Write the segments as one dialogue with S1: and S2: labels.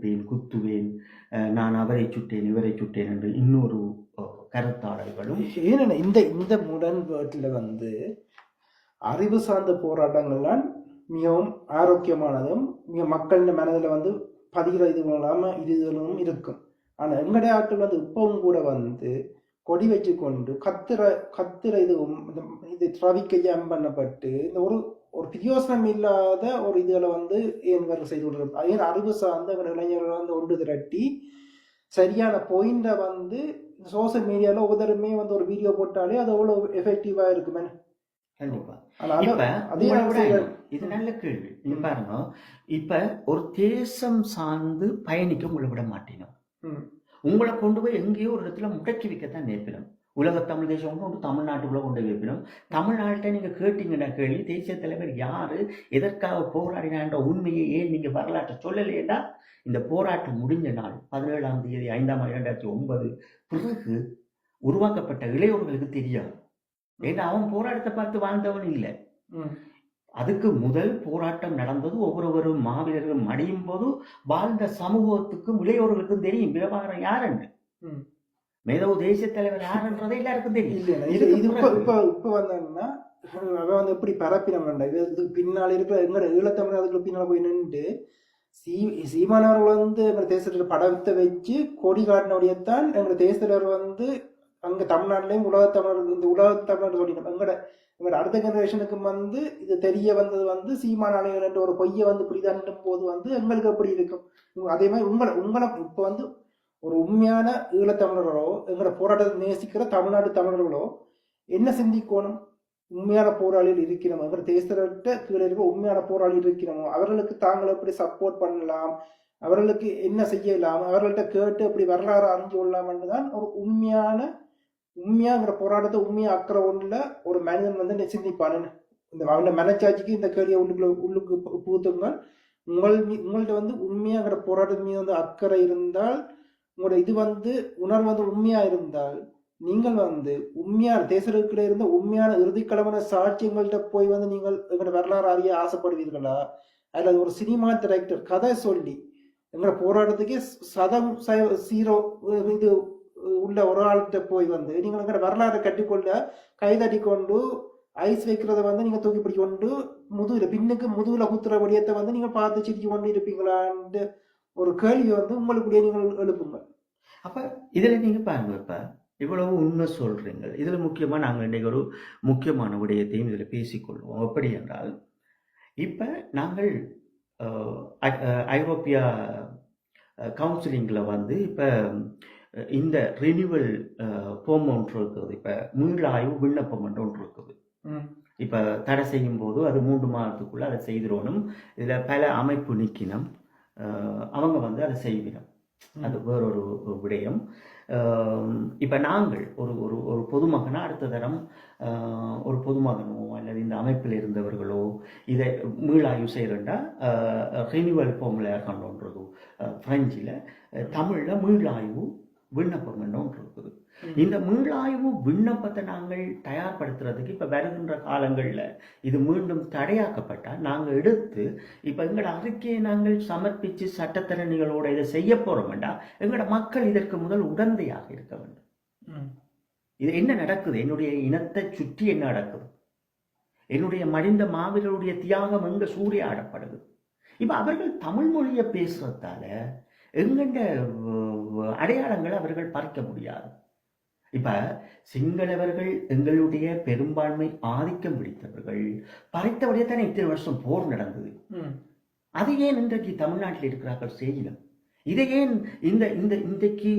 S1: வெட்டுவேன், குத்துவேன், நான் அவரை சுட்டேன், இவரை சுட்டேன் என்று இன்னொரு கருத்தாடல்களும்.
S2: ஏன்னா இந்த இந்த முரண்பாட்டில் அறிவு சார்ந்த போராட்டங்கள்லாம் மிகவும் ஆரோக்கியமானதும் மிக மக்களின் மனதில் பதிகிற இதுகளும் இருக்கும். ஆனால் எங்களுடைய ஆட்கள் இப்பவும் கூட கொடி வச்சு கொண்டு கத்துற இது டிராபிக் ஜாம் பண்ணப்பட்டு இந்த ஒரு ஒரு பிரயோசனம் இல்லாத ஒரு இதுகளை ஏன் வேறு செய்து கொண்டிருக்கும். ஏன் அறிவு சார்ந்த இளைஞர்கள் ஒன்று திரட்டி சரியான பாயிண்டை சோசியல் மீடியாவில் ஒவ்வொருத்தருமே ஒரு வீடியோ போட்டாலே அது அவ்வளோ எஃபெக்டிவாக இருக்குமே.
S1: கண்டிப்பா. இது நல்ல கேள்வி. நீங்க பாருங்க, இப்ப ஒரு தேசம் சார்ந்து பயணிக்க உங்களை விட மாட்டேனும். உங்களை கொண்டு போய் எங்கேயோ ஒரு இடத்துல முடக்கி வைக்கத்தான் நேர்ப்பிடும். உலக தமிழ் தேசம் ஒன்று தமிழ்நாட்டுக்குள்ள கொண்டு வைப்பிடும். தமிழ்நாட்டை நீங்க கேட்டீங்கன்னா கேள்வி, தேசிய தலைவர் யாரு, எதற்காக போராடினான்ற உண்மையை ஏன் நீங்க வரலாற்றை சொல்லலையேண்டா, இந்த போராட்டம் முடிஞ்ச நாள் 17ஆம் தேதி 5/2009 பிறகு உருவாக்கப்பட்ட இளையோர்களுக்கு தெரியாது. ஏன்னா அவன் போராட்டத்தை பார்த்து வாழ்ந்தவன் இல்லை. அதுக்கு முதல் போராட்டம் நடந்தது ஒவ்வொரு மாவீரர்கள் மடியும் போது வாழ்ந்த சமூகத்துக்கும் இளையோர்களுக்கும் தெரியும் பிரபாகரன் யாருன்னு, மேதவு தேசிய தலைவர் யாருன்றதை எல்லாருக்கும் தெரியும்.
S2: இப்ப வந்தாங்கன்னா அவன் எப்படி பரப்பினம் இது பின்னால் இருக்கிற எங்க ஈழத்தமிழ் அதுக்கு பின்னால போய் நின்று சீமானவர்கள் எங்க தேசத்துல படத்தை வச்சு கொடி காட்டினோடையத்தான் எங்க தேசத்தலைவர் அங்க தமிழ்நாட்டிலையும் உலகத்தமிழர் இந்த உலகத்தமிழர் சொல்லினோம். எங்களோட அடுத்த ஜெனரேஷனுக்கு இது தெரிய வந்தது சீமானாளிகள் என்ற ஒரு பொய்யை புரிதாண்டும் போது எங்களுக்கு எப்படி இருக்கும். அதே மாதிரி உங்களை இப்ப ஒரு உண்மையான ஈழத்தமிழர்களோ எங்களோட போராட்டத்தை நேசிக்கிற தமிழ்நாட்டு தமிழர்களோ என்ன சிந்திக்கணும்? உண்மையான போராளிகள் இருக்கிறோம், எங்களோட தேசத்தை கீழே இருக்கிற உண்மையான போராளிகள் இருக்கிறோமோ அவர்களுக்கு தாங்கள் எப்படி சப்போர்ட் பண்ணலாம், அவர்களுக்கு என்ன செய்யலாம், அவர்கள்ட்ட கேட்டு எப்படி வரலாறு அறிஞ்சு கொள்ளலாம்னு தான் ஒரு உண்மையாங்கிற போராட்டத்தை உண்மையா அக்கறை ஒன்றுல ஒரு மனிதன் சிந்திப்பானு. இந்த அவன மனச்சாட்சிக்கு இந்த கேள்வியை உள்ளுக்கு புகுத்துங்கள். உங்கள்கிட்ட உண்மையாங்கிற போராட்டத்தின் மீது அக்கறை இருந்தால், உங்களோட இது உணர்வு உண்மையா இருந்தால், நீங்கள் உண்மையான தேசத்துக்குள்ள இருந்த உண்மையான இறுதிக்கிழமை சாட்சியங்கள்கிட்ட போய் நீங்கள் எங்களோட வரலாறு அறிய ஆசைப்படுவீர்களா? அதில் ஒரு சினிமா டைரக்டர் கதை சொல்லி எங்களோட போராட்டத்துக்கே சீரோ இது உள்ள ஒரு ஆள்கிட்ட போய் நீங்கள் எங்களோட வரலாறு கட்டிக்கொள்ள கைதட்டி கொண்டு ஐஸ் வைக்கிறத நீங்க தூக்கி பிடிக்க கொண்டு முதுகுல குத்துற வடியத்தை நீங்க பார்த்து சிரிச்சு கொண்டு இருப்பீங்களான்னு ஒரு கேள்வி உங்களுக்குடைய நீங்கள் எழுப்புங்க.
S1: அப்ப இதுல நீங்க பாருங்க, இப்ப இவ்வளவு உண்மை சொல்றீங்க. இதுல முக்கியமா நாங்கள் இன்றைக்கு ஒரு முக்கியமான விடயத்தையும் இதுல பேசிக்கொள்வோம். எப்படி என்றால், இப்ப நாங்கள் ஐரோப்பியா கவுன்சிலிங்ல இப்ப இந்த ரினிவல் ஃபார்ம் ஒன்று இருக்குது. இப்ப மீளாய்வு விண்ணப்பம் ஒன்று இருக்குது. இப்ப தடை செய்யும் போது அது 3 மாதத்துக்குள்ள அதை செய்திடணும். இதுல பல அமைப்பு நிக்கணும், அவங்க அதை செய்விடும். அது வேறொரு விடயம். இப்ப நாங்கள் ஒரு ஒரு ஒரு பொதுமகனா அடுத்த தரம் ஒரு பொதுமகனோ அல்லது இந்த அமைப்பில் இருந்தவர்களோ இதை மீளாய்வு செய்யறா ரினிவல் ஃபார்முலா கண்டோன்றது பிரெஞ்சில், தமிழ்ல மீளாய்வு விண்ணப்பம் ஒன்று இருக்குது. இந்த மீளாய்வு விண்ணப்பத்தை நாங்கள் தயார்படுத்துறதுக்கு இப்ப வருகின்ற காலங்கள்ல இது மீண்டும் தடையாக்கப்பட்டால் நாங்கள் எடுத்து இப்ப எங்களோட அறிக்கையை நாங்கள் சமர்ப்பிச்சு சட்டத்திறனிகளோட இதை செய்ய போறோம் வேண்டாம். எங்களோட மக்கள் இதற்கு முதல் உடந்தையாக இருக்க வேண்டும். இது என்ன நடக்குது, என்னுடைய இனத்தை சுற்றி என்ன நடக்குது, என்னுடைய மடிந்த மாவீரருடைய தியாகம் எங்க சூறையாடப்படுது. இப்ப அவர்கள் தமிழ் மொழியை பேசுறதால எங்கண்ட அடையாளங்களை அவர்கள் பறிக்க முடியாது. இப்ப சிங்களவர்கள் எங்களுடைய பெரும்பான்மை ஆதிக்கம் பிடித்தவர்கள் பறித்தபடியே தானே இத்தனை வருஷம் போர் நடந்தது. அது ஏன் இன்றைக்கு தமிழ்நாட்டில் இருக்கிறார்கள் செய்யணும்? இதை ஏன் இன்றைக்கு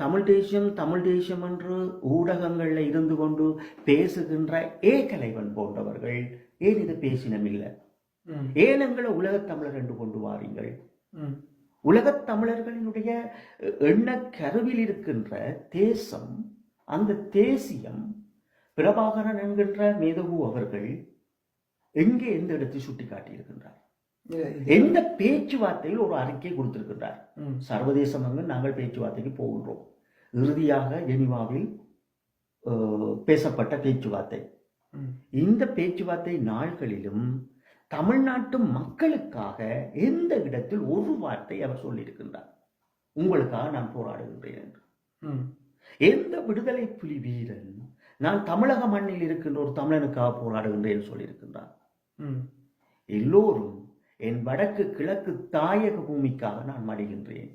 S1: தமிழ் தேசியம் என்று ஊடகங்கள்ல இருந்து கொண்டு பேசுகின்ற கலைவன் போன்றவர்கள் ஏன் இதை பேசினமில்லை? ஏன் எங்களை உலகத் தமிழர் என்று கொண்டு வாரீங்கள்? உலகத் தமிழர்களினுடைய எண்ண கருவில் இருக்கின்ற தேசம், அந்த தேசியம் பிரபாகரன் என்கின்ற மேதகு அவர்கள் எங்கே எந்த இடத்தை சுட்டி காட்டியிருக்கின்றார்? எந்த பேச்சுவார்த்தையில் ஒரு அறிக்கை கொடுத்திருக்கின்றார்? சர்வதேசம் நாங்கள் பேச்சுவார்த்தைக்கு போகின்றோம். இறுதியாக ஜெனீவாவில் பேசப்பட்ட பேச்சுவார்த்தை. இந்த பேச்சுவார்த்தை நாள்களிலும் தமிழ்நாட்டு மக்களுக்காக எந்த இடத்தில் ஒரு வார்த்தை அவர் சொல்லியிருக்கின்றார், உங்களுக்காக நான் போராடுகின்றேன் என்று. எந்த விடுதலை புலி வீரன் நான் தமிழக மண்ணில் இருக்கின்ற ஒரு தமிழனுக்காக போராடுகின்றேன் சொல்லியிருக்கின்றார்? எல்லோரும் என் வடக்கு கிழக்கு தாயக பூமிக்காக நான் மடிகின்றேன்,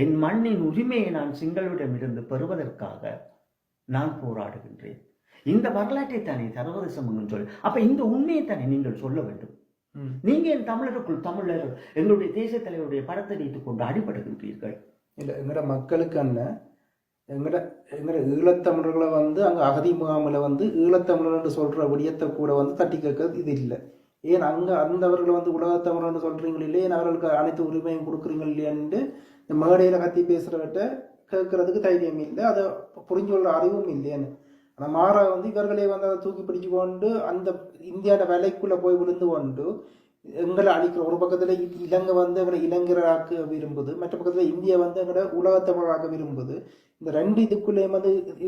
S1: என் மண்ணின் உரிமையை நான் சிங்களவிடமிருந்து பெறுவதற்காக நான் போராடுகின்றேன். இந்த வரலாற்றை தானே சர்வதேசம் சொல். அப்ப இந்த உண்மையை தானே நீங்கள் சொல்ல வேண்டும். நீங்க என் தமிழருக்குள் தமிழர் எங்களுடைய தேசிய தலைவருடைய படத்தை வைத்துக் கொண்டு அடிபடுகின்றீர்கள்.
S2: இல்லை, எங்கட மக்களுக்கு என்ன, எங்கட ஈழத்தமிழர்களை அங்க அகதி முகாமில் ஈழத்தமிழர் சொல்ற விடயத்தை கூட தட்டி கேட்கறது இது இல்லை. ஏன் அங்க அந்தவர்களை உலகத்தமிழர்னு சொல்றீங்களே இல்லையே, அவர்களுக்கு அனைத்து உரிமையும் கொடுக்குறீங்க இல்லையான்னு இந்த மேடையில கத்தி பேசுறவட்ட கேட்கறதுக்கு தைரியம் இல்லை, அதை புரிஞ்சு கொள்ற அறிவும் இல்லையான்னு. ஆனால் மாறா இவர்களே அதை தூக்கி பிடிச்சு கொண்டு அந்த இந்தியாவோட வேலைக்குள்ள போய் விழுந்து கொண்டு எங்களை அழிக்கிற. ஒரு பக்கத்துல இலங்கை எங்களை இளைஞராக்க விரும்புது, மற்ற பக்கத்துல இந்தியா எங்களை உலகத்தமிழராக்க விரும்புது. இந்த ரெண்டு இதுக்குள்ளேயும்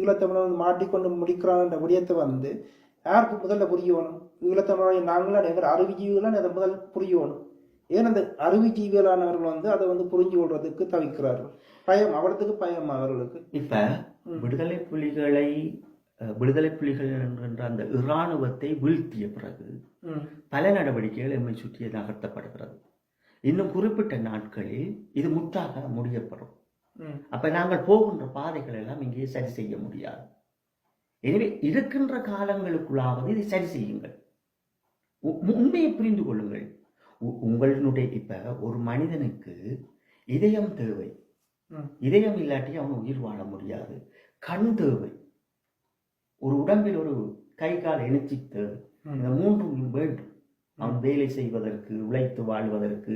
S2: ஈழத்தமிழர் மாட்டிக்கொண்டு முடிக்கிறான்ற விடயத்தை யாருக்கு முதல்ல புரியணும்? ஈழத்தமிழரை நாங்களாம் எங்களை அறிவுஜீவிகளாம் அதை முதல் புரியணும். ஏன் அந்த அறிவுஜீவிகளானவர்கள் அதை புரிஞ்சு கொள்றதுக்கு தவிக்கிறார்கள். பயம், அவர்களுக்கு பயம் அவர்களுக்கு.
S1: இப்ப விடுதலை புலிகள் என்கின்ற அந்த இராணுவத்தை வீழ்த்திய பிறகு பல நடவடிக்கைகள் எம்மை சுற்றி நகர்த்தப்படுகிறது. இன்னும் குறிப்பிட்ட நாட்களில் இது முற்றாக முடியப்படும். அப்ப நாங்கள் போகின்ற பாதைகள் எல்லாம் இங்கே சரி செய்ய முடியாது. எனவே இருக்கின்ற காலங்களுக்குள்ளாவது இதை சரி செய்யுங்கள். உண்மையை புரிந்து கொள்ளுங்கள். உங்களுடைய இப்ப ஒரு மனிதனுக்கு இதயம் தேவை. இதயம் இல்லாட்டி அவன் உயிர் வாழ முடியாது. கண் தேவை, ஒரு உடம்பில் ஒரு கை கால் எழுச்சி தேவை. இந்த மூன்றும் வேண்டும். அவன் வேலை செய்வதற்கு, உழைத்து வாழ்வதற்கு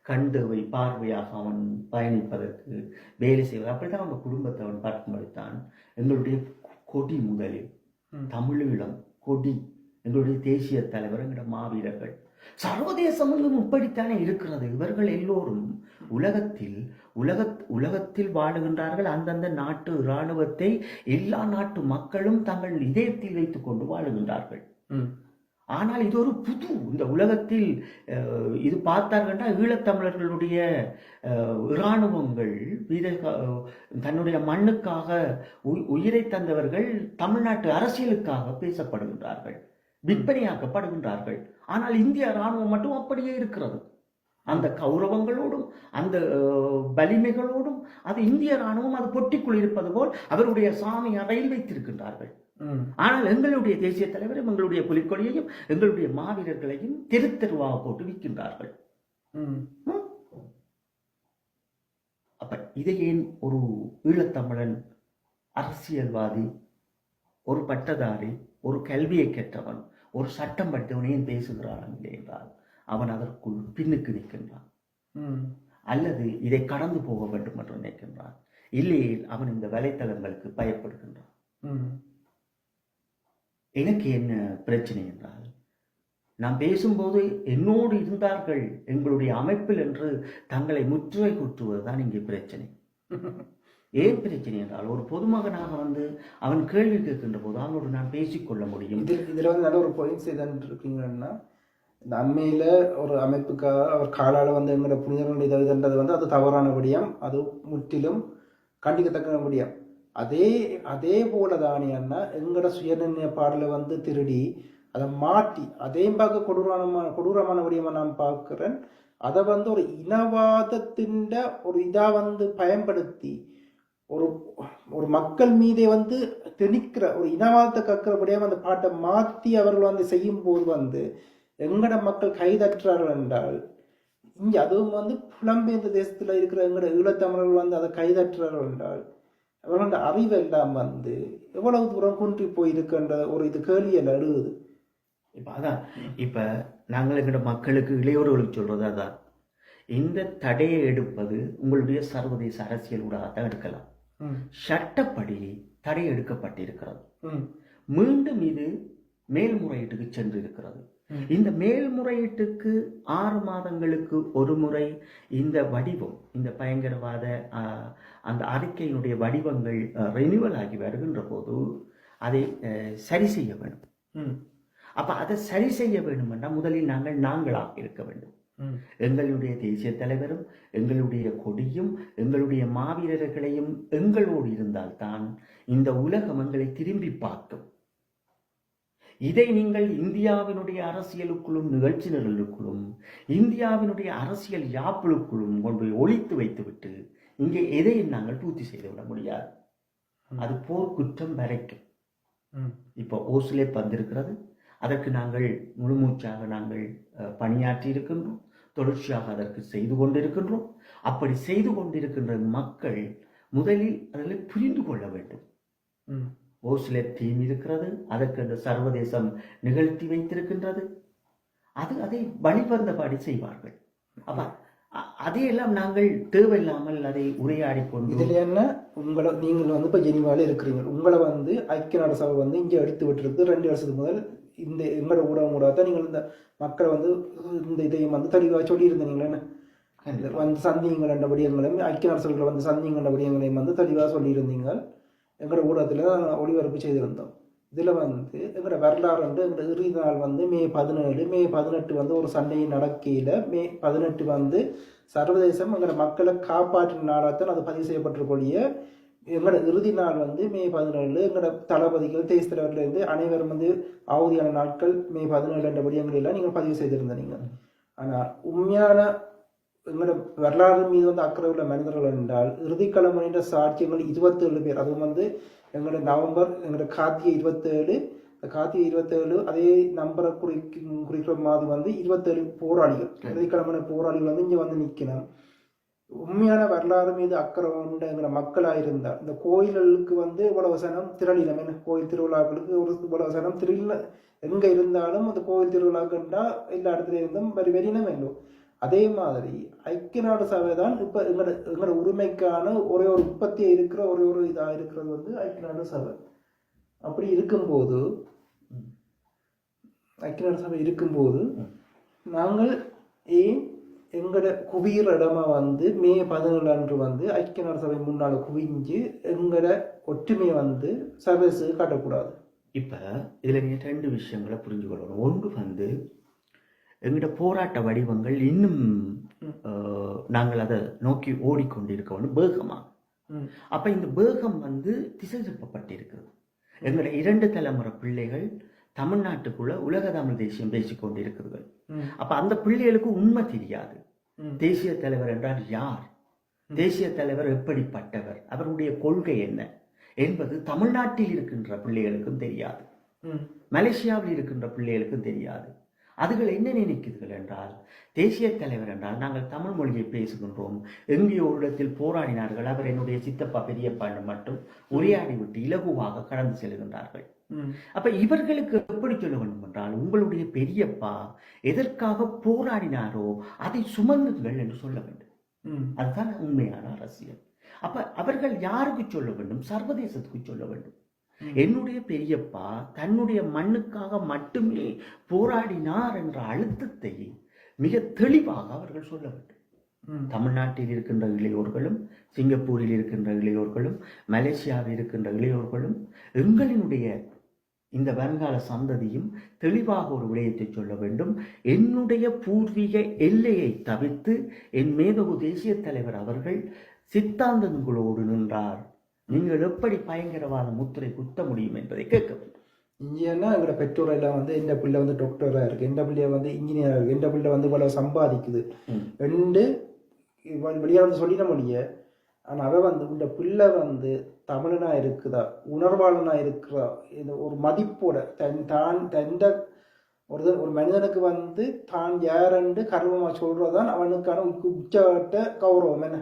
S1: கண் தேவை. பார்வையாக அவன் பயணிப்பதற்கு, வேலை செய்வது. அப்படித்தான் அவன் குடும்பத்தை அவன் பார்க்கும்படித்தான் எங்களுடைய கொடி முதலில் தமிழீழம் கொடி, எங்களுடைய தேசிய தலைவர், எங்களுடைய மாவீரர்கள். சர்வதேசமும் இப்படித்தானே இருக்கிறது. இவர்கள் எல்லோரும் உலகத்தில் வாழுகின்றார்கள். அந்தந்த நாட்டு இராணுவத்தை எல்லா நாட்டு மக்களும் தங்கள் இதயத்தில் வைத்துக் கொண்டு வாழுகின்றார்கள். ஆனால் இது ஒரு புது, இந்த உலகத்தில் இது பார்த்தார்கள்னா ஈழத்தமிழர்களுடைய இராணுவங்கள் தன்னுடைய மண்ணுக்காக உயிரை தந்தவர்கள் தமிழ்நாட்டு அரசியலுக்காக பேசப்படுகின்றார்கள், விற்பனையாக்கப்படுகின்றார்கள். ஆனால் இந்திய இராணுவம் மட்டும் அப்படியே இருக்கிறது. அந்த கௌரவங்களோடும் அந்த வலிமைகளோடும் அது இந்திய இராணுவம் அது பொட்டிக்குள் இருப்பது போல் அவருடைய சாமி அறையில் வைத்திருக்கின்றார்கள். ஆனால் எங்களுடைய தேசிய தலைவரும் எங்களுடைய புலிக்கொடியையும் எங்களுடைய மாவீரர்களையும் தெரு தெருவாக போட்டு விற்கின்றார்கள். அப்ப இதை ஏன் ஒரு ஈழத்தமிழன் அரசியல்வாதி, ஒரு பட்டதாரி, ஒரு கல்வியை கற்றவன், ஒரு சட்டம் படித்தவன் ஏன் பேசுகிறான் இல்லை என்றால் அவன் அதற்குள் பின்னுக்கு நிற்கின்றான், அல்லது இதை கடந்து போக வேண்டும் என்று நினைக்கின்றான். இல்லையே அவன் இந்த வலைத்தளங்களுக்கு பயப்படுகின்றான். எனக்கு என்ன பிரச்சனை என்றால், நான் பேசும்போது என்னோடு இருந்தார்கள் எங்களுடைய அமைப்பில் என்று தங்களை முற்றுகை குற்றுவதுதான் இங்கே பிரச்சனை. ஏன் பிரச்சனை என்றால், ஒரு பொதுமகனாக அவன் கேள்வி கேட்கின்ற போது அவனோடு நான் பேசிக்கொள்ள முடியும்.
S2: இதுல நல்ல ஒரு பாயிண்ட்ஸ் எதாவது இருக்கீங்கன்னா, இந்த அண்மையில ஒரு அமைப்புக்காக அவர் காலால எங்களோட புனிதர்கள் இதுன்றது அது தவறான விடயம், அது முற்றிலும் கண்டிக்கத்தக்க விடயம். அதே போல தானே அண்ணா எங்களோட சுயநிர்ணய பாடலை திருடி அதை மாற்றி அதையும் பார்க்க கொடூரமான விடயமா நான் பார்க்கிறேன். அதை ஒரு இனவாதத்தின் ஒரு இதா பயன்படுத்தி ஒரு மக்கள் மீதே திணிக்கிற ஒரு இனவாதத்தை கற்கிறபடியாக அந்த பாட்டை மாற்றி அவர்கள் செய்யும் போது எங்கட மக்கள் கைதற்றார்கள் என்றால், இங்கே அதுவும் புலம்பெயர்ந்த தேசத்துல இருக்கிற எங்கட ஈழத்தமிழர்கள் அதை கைதற்றார்கள் என்றால் அவர்களோட அறிவு எல்லாம் எவ்வளவு தூரம் குன்றி போயிருக்கின்ற ஒரு இது கேள்வியில் எழுதுது.
S1: இப்ப நாங்கள் எங்கட மக்களுக்கு இளையோர்களுக்கு சொல்றது அதான், இந்த தடையை எடுப்பது உங்களுடைய சர்வதேச அரசியல் ஊடாகத்தான் எடுக்கலாம். சட்டப்படி தடை எடுக்கப்பட்டிருக்கிறது. மீண்டும் இது மேல்முறையீட்டுக்கு சென்று இருக்கிறது. இந்த மேல்முறையீட்டுக்கு 6 மாதங்களுக்கு ஒரு முறை இந்த வடிவம், இந்த பயங்கரவாத அந்த அறிக்கையினுடைய வடிவங்கள் ரெனிவல் ஆகி வருகின்ற போது அதை சரி செய்ய வேண்டும். அப்ப அதை சரி செய்ய வேண்டும் என்றால் முதலில் நாங்களாக இருக்க வேண்டும். எங்களுடைய தேசிய தலைவரும் எங்களுடைய கொடியும் எங்களுடைய மாவீரர்களையும் எங்களோடு இருந்தால்தான் இந்த உலகம் எங்களை திரும்பி பார்க்கும். இதை நீங்கள் இந்தியாவினுடைய அரசியலுக்குள்ளும் நிகழ்ச்சி நிரலுக்குள்ளும் இந்தியாவினுடைய அரசியல் யாப்புகளுக்குள்ளும் கொண்டு ஒழித்து வைத்துவிட்டு இங்கே எதையும் நாங்கள் பூர்த்தி செய்துவிட முடியாது. அது போர் குற்றம் வரைக்கும். இப்போ ஓஸ்லேப் வந்திருக்கிறது, அதற்கு நாங்கள் முழுமூச்சாக நாங்கள் பணியாற்றி இருக்கின்றோம், தொடர்ச்சியாக அதற்கு செய்து கொண்டிருக்கின்றோம். அப்படி செய்து கொண்டிருக்கின்ற மக்கள் முதலில் அதில் புரிந்து கொள்ள வேண்டும். ஓஸ்லேப் தீம் இருக்கிறது, அதற்கு அந்த சர்வதேசம் நிகழ்த்தி வைத்திருக்கின்றது, அதை வழிவந்தபடி செய்வார்கள். அப்ப அதையெல்லாம் நாங்கள் தேவையில்லாமல் அதை உரையாடி கொண்டு
S2: இதுல என்ன உங்களை நீங்கள் வந்து இப்ப ஜெனிவால இருக்கிறீங்க, உங்களை வந்து ஐக்கிய நாடு சபை வந்து இங்க எடுத்து விட்டுருக்கு 2 வருஷத்துக்கு முதல். இந்த எங்களோட ஊடகம் தான் நீங்கள் இந்த மக்களை வந்து இந்த இதையும் வந்து தெளிவாக சொல்லியிருந்தீங்களே வந்து சந்திங்கள் என்ற விடயங்களையும் ஐக்கிய நாடு சபைகளை வந்து சந்திங்கள் என்ற விடயங்களையும் வந்து தெளிவாக சொல்லியிருந்தீங்க. எங்களோட ஊடகத்தில் ஒளிபரப்பு செய்திருந்தோம். இதில் வந்து எங்களோட வரலாறு வந்து எங்களோட இறுதி நாள் வந்து மே 17 மே 18 வந்து ஒரு சண்டையை நடக்கையில் மே 18 வந்து சர்வதேசம் எங்களோட மக்களை காப்பாற்றின நாளாகத்தான் அது பதிவு செய்யப்பட்டிருக்கூடிய. எங்களோட இறுதி நாள் வந்து மே 17. எங்களோட தளபதிகள் தேசிய தலைவர்லேருந்து அனைவரும் வந்து ஆவுதியான நாட்கள் மே 17 என்ற விடயங்களெல்லாம் நீங்கள் பதிவு செய்திருந்தீங்க. ஆனால் உண்மையான எங்களோட வரலாறு மீது வந்து அக்கறை உள்ள மனிதர்கள் என்றால் இறுதிக்கிழமைன்ற சாட்சியங்கள் 27 பேர். அதுவும் வந்து எங்களோட நவம்பர் எங்களோட கார்த்திகை 27, கார்த்திகை 27 அதே நம்பரை குறிக்கிற மாதிரி வந்து 27 போராளிகள், இறுதிக்கிழமை போராளிகள் வந்து இங்கே வந்து நிற்கணும். உண்மையான வரலாறு மீது அக்கறை உண்ட எங்களோட மக்களாக இருந்தால் இந்த கோயில்களுக்கு வந்து இவ்வளவு சனம் திரளினம், என்ன கோயில் திருவிழாக்களுக்கு ஒரு இவ்வளவு சனம் திரள எங்கே இருந்தாலும் அந்த கோயில் திருவிழாக்குண்டா எல்லா இடத்துல இருந்தும் வெறினம் இல்லை. அதே மாதிரி ஐக்கிய நாடு சபை தான் இப்போ எங்களோட உரிமைக்கான ஒரே ஒரு உற்பத்தியை இருக்கிற ஒரே ஒரு இதாக இருக்கிறது வந்து ஐக்கிய நாடு சபை. அப்படி இருக்கும்போது ஐக்கிய நாடு சபை இருக்கும்போது நாங்கள் ஏன் எங்களோட குவியற இடமா வந்து மே 17 அன்று வந்து ஐக்கிய நாடு சபை முன்னால் குவிஞ்சு எங்களோட ஒற்றுமையை வந்து சர்வீஸு காட்டக்கூடாது?
S1: இப்போ இதில் நீங்கள் 2 விஷயங்களை புரிஞ்சு கொள்ளணும். ஒன்று வந்து எங்களோட போராட்ட வடிவங்கள் இன்னும் நாங்கள் அதை நோக்கி ஓடிக்கொண்டிருக்கணும் வேகமாக. அப்போ இந்த வேகம் வந்து திசை திருப்பப்பட்டிருக்கிறது. எங்களோட 2 தலைமுறை பிள்ளைகள் தமிழ்நாட்டுக்குள்ள உலக தமிழ் தேசியம் பேசிக்கொண்டு இருக்கிறது. அப்ப அந்த பிள்ளைகளுக்கு உண்மை தெரியாது. தேசிய தலைவர் என்றால் யார், தேசிய தலைவர் எப்படிப்பட்டவர், அவருடைய கொள்கை என்ன என்பது தமிழ்நாட்டில் இருக்கின்ற பிள்ளைகளுக்கும் தெரியாது, மலேசியாவில் இருக்கின்ற பிள்ளைகளுக்கும் தெரியாது. அதுகள் என்ன நினைக்கிறீர்கள் என்றால் தேசிய தலைவர் என்றால் நாங்கள் தமிழ் மொழியை பேசுகின்றோம், எங்கே ஒரு இடத்தில் போராடினார்கள், அவர் என்னுடைய சித்தப்பா பெரியப்பா மட்டும் உரையாடி விட்டு இலகுவாக கடந்து செல்கின்றார்கள். அப்ப இவர்களுக்கு எப்படி சொல்ல வேண்டும் என்றால் உங்களுடைய பெரியப்பா எதற்காக போராடினாரோ அதை சுமந்துங்கள் என்று சொல்ல வேண்டும். அதுதான் உண்மையான அரசியல். அப்ப அவர்கள் யாருக்கு சொல்ல வேண்டும்? சர்வதேசத்துக்கு சொல்ல வேண்டும். என்னுடைய பெரியப்பா தன்னுடைய மண்ணுக்காக மட்டுமே போராடினார் என்ற அழுத்தத்தை மிக தெளிவாக அவர்கள் சொல்ல வேண்டும். தமிழ்நாட்டில் இருக்கின்ற இளையோர்களும், சிங்கப்பூரில் இருக்கின்ற இளையோர்களும், மலேசியாவில் இருக்கின்ற இளையோர்களும், எங்களினுடைய இந்த வருங்கால சந்ததியும் தெளிவாக ஒரு விடயத்தை சொல்ல வேண்டும். என்னுடைய பூர்வீக எல்லையை தவிர்த்து என் மேதகு தேசிய தலைவர் அவர்கள் சித்தாந்தங்களோடு நின்றார், நீங்கள் எப்படி பயங்கரவாத முத்திரை குத்த முடியும் என்பதை கேட்க வேண்டும்.
S2: இங்கேன்னா எங்களோட பெற்றோர் எல்லாம் வந்து எந்த பிள்ளை வந்து டாக்டராக இருக்கு, எந்த பிள்ளைய வந்து இன்ஜினியராக இருக்கு, எந்த பிள்ளை வந்து இவ்வளவு சம்பாதிக்குது ரெண்டு வெளியே வந்து சொல்லிட முடிய. ஆனால் அவ வந்து இந்த பிள்ளை வந்து தமிழனா இருக்குதா, உணர்வாளனா இருக்கிறா, இந்த ஒரு மதிப்போட ஒரு மனிதனுக்கு வந்து தான் யாருன்னு கர்வமா சொல்றதான் அவனுக்கான உச்சகட்ட கௌரவம். என்ன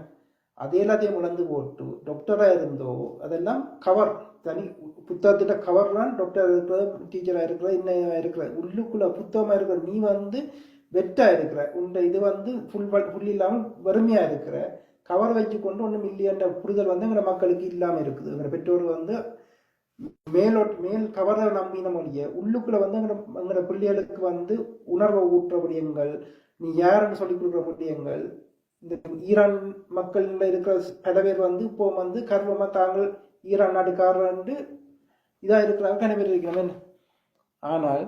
S2: அதே எல்லாத்தையும் உணர்ந்து போட்டு டாக்டரா இருந்தோ அதெல்லாம் கவர், தனி புத்தகத்திட்ட கவர் தான் டாக்டர் இருக்கிற, டீச்சரா இருக்கிற, இன்னும் இருக்கிற உள்ளுக்குள்ள புத்தகமா இருக்கிற நீ வந்து வெட்டா இருக்கிற, உண்ட இது வந்து ஃபுல் இல்லாமல் வறுமையா இருக்கிற, கவர் வச்சு கொண்டு ஒன்றும் இல்லையன்ற புரிதல் வந்து எங்களை மக்களுக்கு இல்லாமல் இருக்குது. எங்களை பெற்றோர் வந்து மேல் கவரை நம்பின மொழிய உள்ளுக்குள்ள வந்து எங்களோட பிள்ளைகளுக்கு வந்து உணர்வை ஊற்ற விடயங்கள், நீ யாருன்னு சொல்லிக் கொடுக்குற விடயங்கள். இந்த ஈரான் மக்கள் இருக்கிற பல பேர் வந்து இப்போ வந்து கர்வமா தாங்கள் ஈரான் நாட்டுக்காரர் இதா இருக்கிறாங்க கன பேர் இருக்கிறாங்க. ஆனால்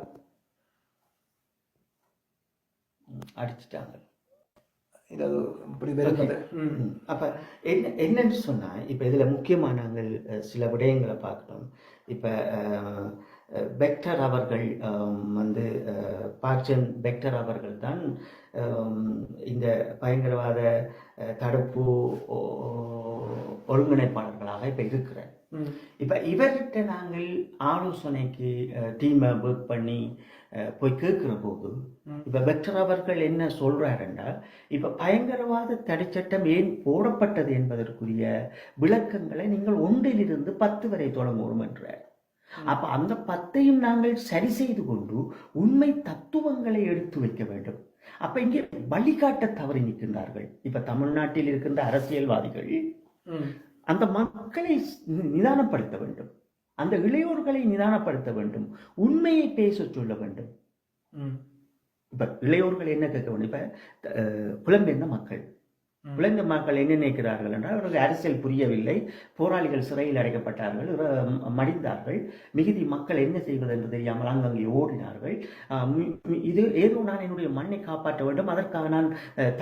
S1: அடிச்சிட்டாங்க.
S2: இது இப்படி வருகிறது.
S1: அப்ப என்னன்னு சொன்னா இப்ப இதுல முக்கியமா நாங்கள் சில விடயங்களை பார்க்கணும். இப்ப பெக்டர் அவர்கள் வந்து பார்ச்சன் பெக்டர் அவர்கள் தான் இந்த பயங்கரவாத தடுப்பு ஒருங்கிணைப்பாளர்களாக இப்ப இருக்கிறார். இப்ப இவர்கிட்ட நாங்கள் ஆலோசனைக்கு டீமை ஒர்க் பண்ணி போய் கேட்கிற போது இப்ப பெக்டர் அவர்கள் என்ன சொல்றாருன்னா, இப்ப பயங்கரவாத தடை சட்டம் ஏன் போடப்பட்டது என்பதற்குரிய விளக்கங்களை நீங்கள் 1 to 10 வரை தொடங்கும் என்றார். அப்ப அந்த 10ஐயும் நாங்கள் சரி செய்து கொண்டு உண்மை தத்துவங்களை எடுத்து வைக்க வேண்டும். அப்ப இங்கே வழிகாட்ட தவறி நிற்கின்றார்கள். இப்ப தமிழ்நாட்டில் இருக்கின்ற அரசியல்வாதிகள் அந்த மக்களை நிதானப்படுத்த வேண்டும், அந்த இளையோர்களை நிதானப்படுத்த வேண்டும், உண்மையை பேச சொல்ல வேண்டும். இப்ப இளையோர்கள் என்ன கேட்க வேண்டும்? இப்ப புலம்பெயர்ந்த மக்கள் என்ன நினைக்கிறார்கள் என்றால், அவர்கள் அரசியல் புரியவில்லை, போராளிகள் சிறையில் அடைக்கப்பட்டார்கள், மடிந்தார்கள், மிகுதி மக்கள் என்ன செய்வது என்று தெரியாமல் அங்கங்கே ஓடினார்கள். இது ஏதோ நான் என்னுடைய மண்ணை காப்பாற்ற வேண்டும், அதற்காக நான்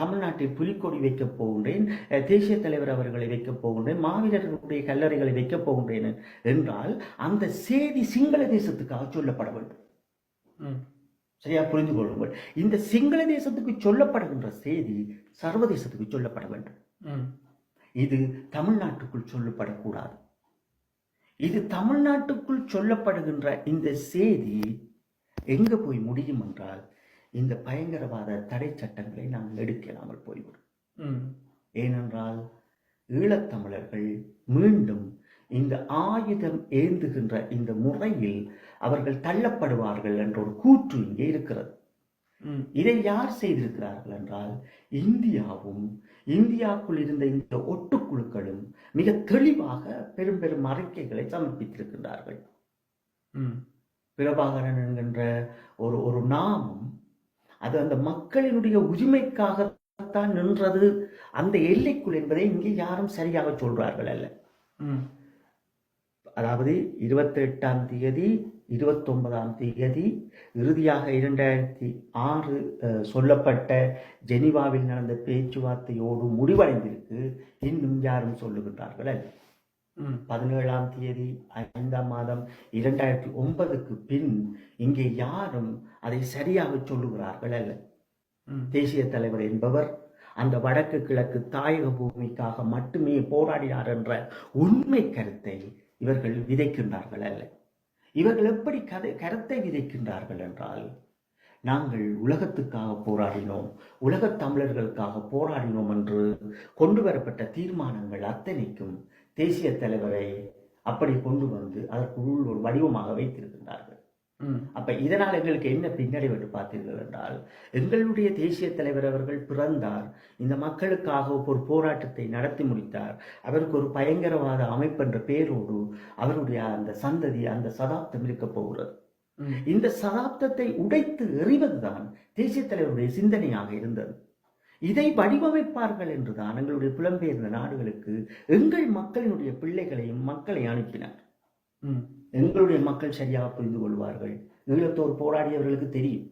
S1: தமிழ்நாட்டில் புலிக்கொடி வைக்கப் போகின்றேன், தேசிய தலைவர் அவர்களை வைக்கப் போகின்றேன், மாவீரர்களுடைய கல்லறைகளை வைக்கப் போகின்றேன் என்றால் அந்த செய்தி சிங்கள தேசத்துக்காக சொல்லப்பட வேண்டும். சரியா புரிந்து கொள்ளுங்கள். இந்த சிங்கள தேசத்துக்கு சொல்லப்படுகின்ற செய்தி சர்வதேசத்துக்கு சொல்லப்பட வேண்டும். இது தமிழ்நாட்டுக்குள் சொல்லப்படக்கூடாது. இது தமிழ்நாட்டுக்குள் சொல்லப்படுகின்ற இந்த செய்தி எங்க போய் முடியும் என்றால், இந்த பயங்கரவாத தடை சட்டங்களை நாங்கள் எடுக்கலாமல் போய்விடும். ஏனென்றால் ஈழத்தமிழர்கள் மீண்டும் இந்த ஆயுதம் ஏந்துகின்ற இந்த முறையில் அவர்கள் தள்ளப்படுவார்கள் என்ற ஒரு கூற்று இங்கே இருக்கிறது. இதை யார் செய்திருக்கிறார்கள் என்றால், இந்தியாவும் இந்தியாவுக்குள் இருந்த இந்த ஒட்டுக்குழுக்களும் மிக தெளிவாக பெரும் பெரும் அறிக்கைகளை சமர்ப்பித்திருக்கின்றார்கள். பிரபாகரன் என்கின்ற ஒரு நாமம் அது அந்த மக்களினுடைய உரிமைக்காகத்தான் நின்றது அந்த எல்லைக்குள் என்பதை இங்கே யாரும் சரியாக சொல்றார்கள் அல்ல. அதாவது 28ஆம் தேதி 29ஆம் தேதி இறுதியாக 2006 சொல்லப்பட்ட ஜெனீவாவில் நடந்த பேச்சுவார்த்தையோடு முடிவடைந்திருக்கு. இன்னும் யாரும் சொல்லுகின்றார்கள் அல்ல. 17ஆம் தேதி 5ஆம் மாதம் 2009க்கு பின் இங்கே யாரும் அதை சரியாக சொல்லுகிறார்கள் அல்ல. தேசிய தலைவர் என்பவர் அந்த வடக்கு கிழக்கு தாயக பூமிக்காக மட்டுமே போராடினார் என்ற உண்மை கருத்தை இவர்கள் விதைக்கின்றார்கள் அல்ல. இவர்கள் எப்படி கருத்தை விதைக்கின்றார்கள் என்றால், நாங்கள் உலகத்துக்காக போராடினோம், உலகத் தமிழர்களுக்காக போராடினோம் என்று கொண்டு வரப்பட்ட தீர்மானங்கள் அத்தனைக்கும் தேசிய தலைவரை அப்படி கொண்டு வந்து அதற்குள் ஒரு வடிவமாக வைத்திருக்கின்றார்கள். அப்ப இதனால் எங்களுக்கு என்ன பின்னடைவு என்று பார்த்தீர்கள் என்றால், எங்களுடைய தேசிய தலைவர் அவர்கள் பிறந்தார், இந்த மக்களுக்காக ஒரு போராட்டத்தை நடத்தி முடித்தார், அவருக்கு ஒரு பயங்கரவாத அமைப்பு என்ற பெயரோடு அவருடைய அந்த சந்ததி அந்த சதாப்தம் இருக்க போகிறது. இந்த சதாப்தத்தை உடைத்து எறிவதுதான் தேசிய தலைவருடைய சிந்தனையாக இருந்தது. இதை வடிவமைப்பார்கள் என்றுதான் எங்களுடைய புலம்பெயர்ந்த நாடுகளுக்கு எங்கள் மக்களினுடைய பிள்ளைகளையும் மக்களை அனுப்பினார். எங்களுடைய மக்கள் சரியாக புரிந்து கொள்வார்கள். ஈழத்தோர் போராடியவர்களுக்கு தெரியும்,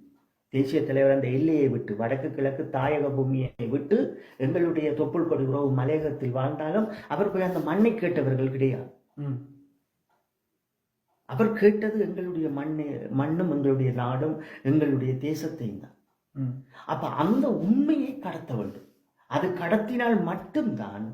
S1: தேசிய தலைவர் அந்த எல்லையை விட்டு வடக்கு கிழக்கு தாயக பூமியை விட்டு எங்களுடைய தொப்புள் கொடி உறவு மலையகத்தில் வாழ்ந்தாலும் அவர் போய் அந்த மண்ணை கேட்டவர்கள் கிடையாது. அவர் கேட்டது எங்களுடைய மண்ணும் எங்களுடைய நாடும் எங்களுடைய தேசத்தையும் தான். அப்ப அந்த உண்மையை கடத்த வேண்டும். அது கடத்தினால் மட்டும்தான்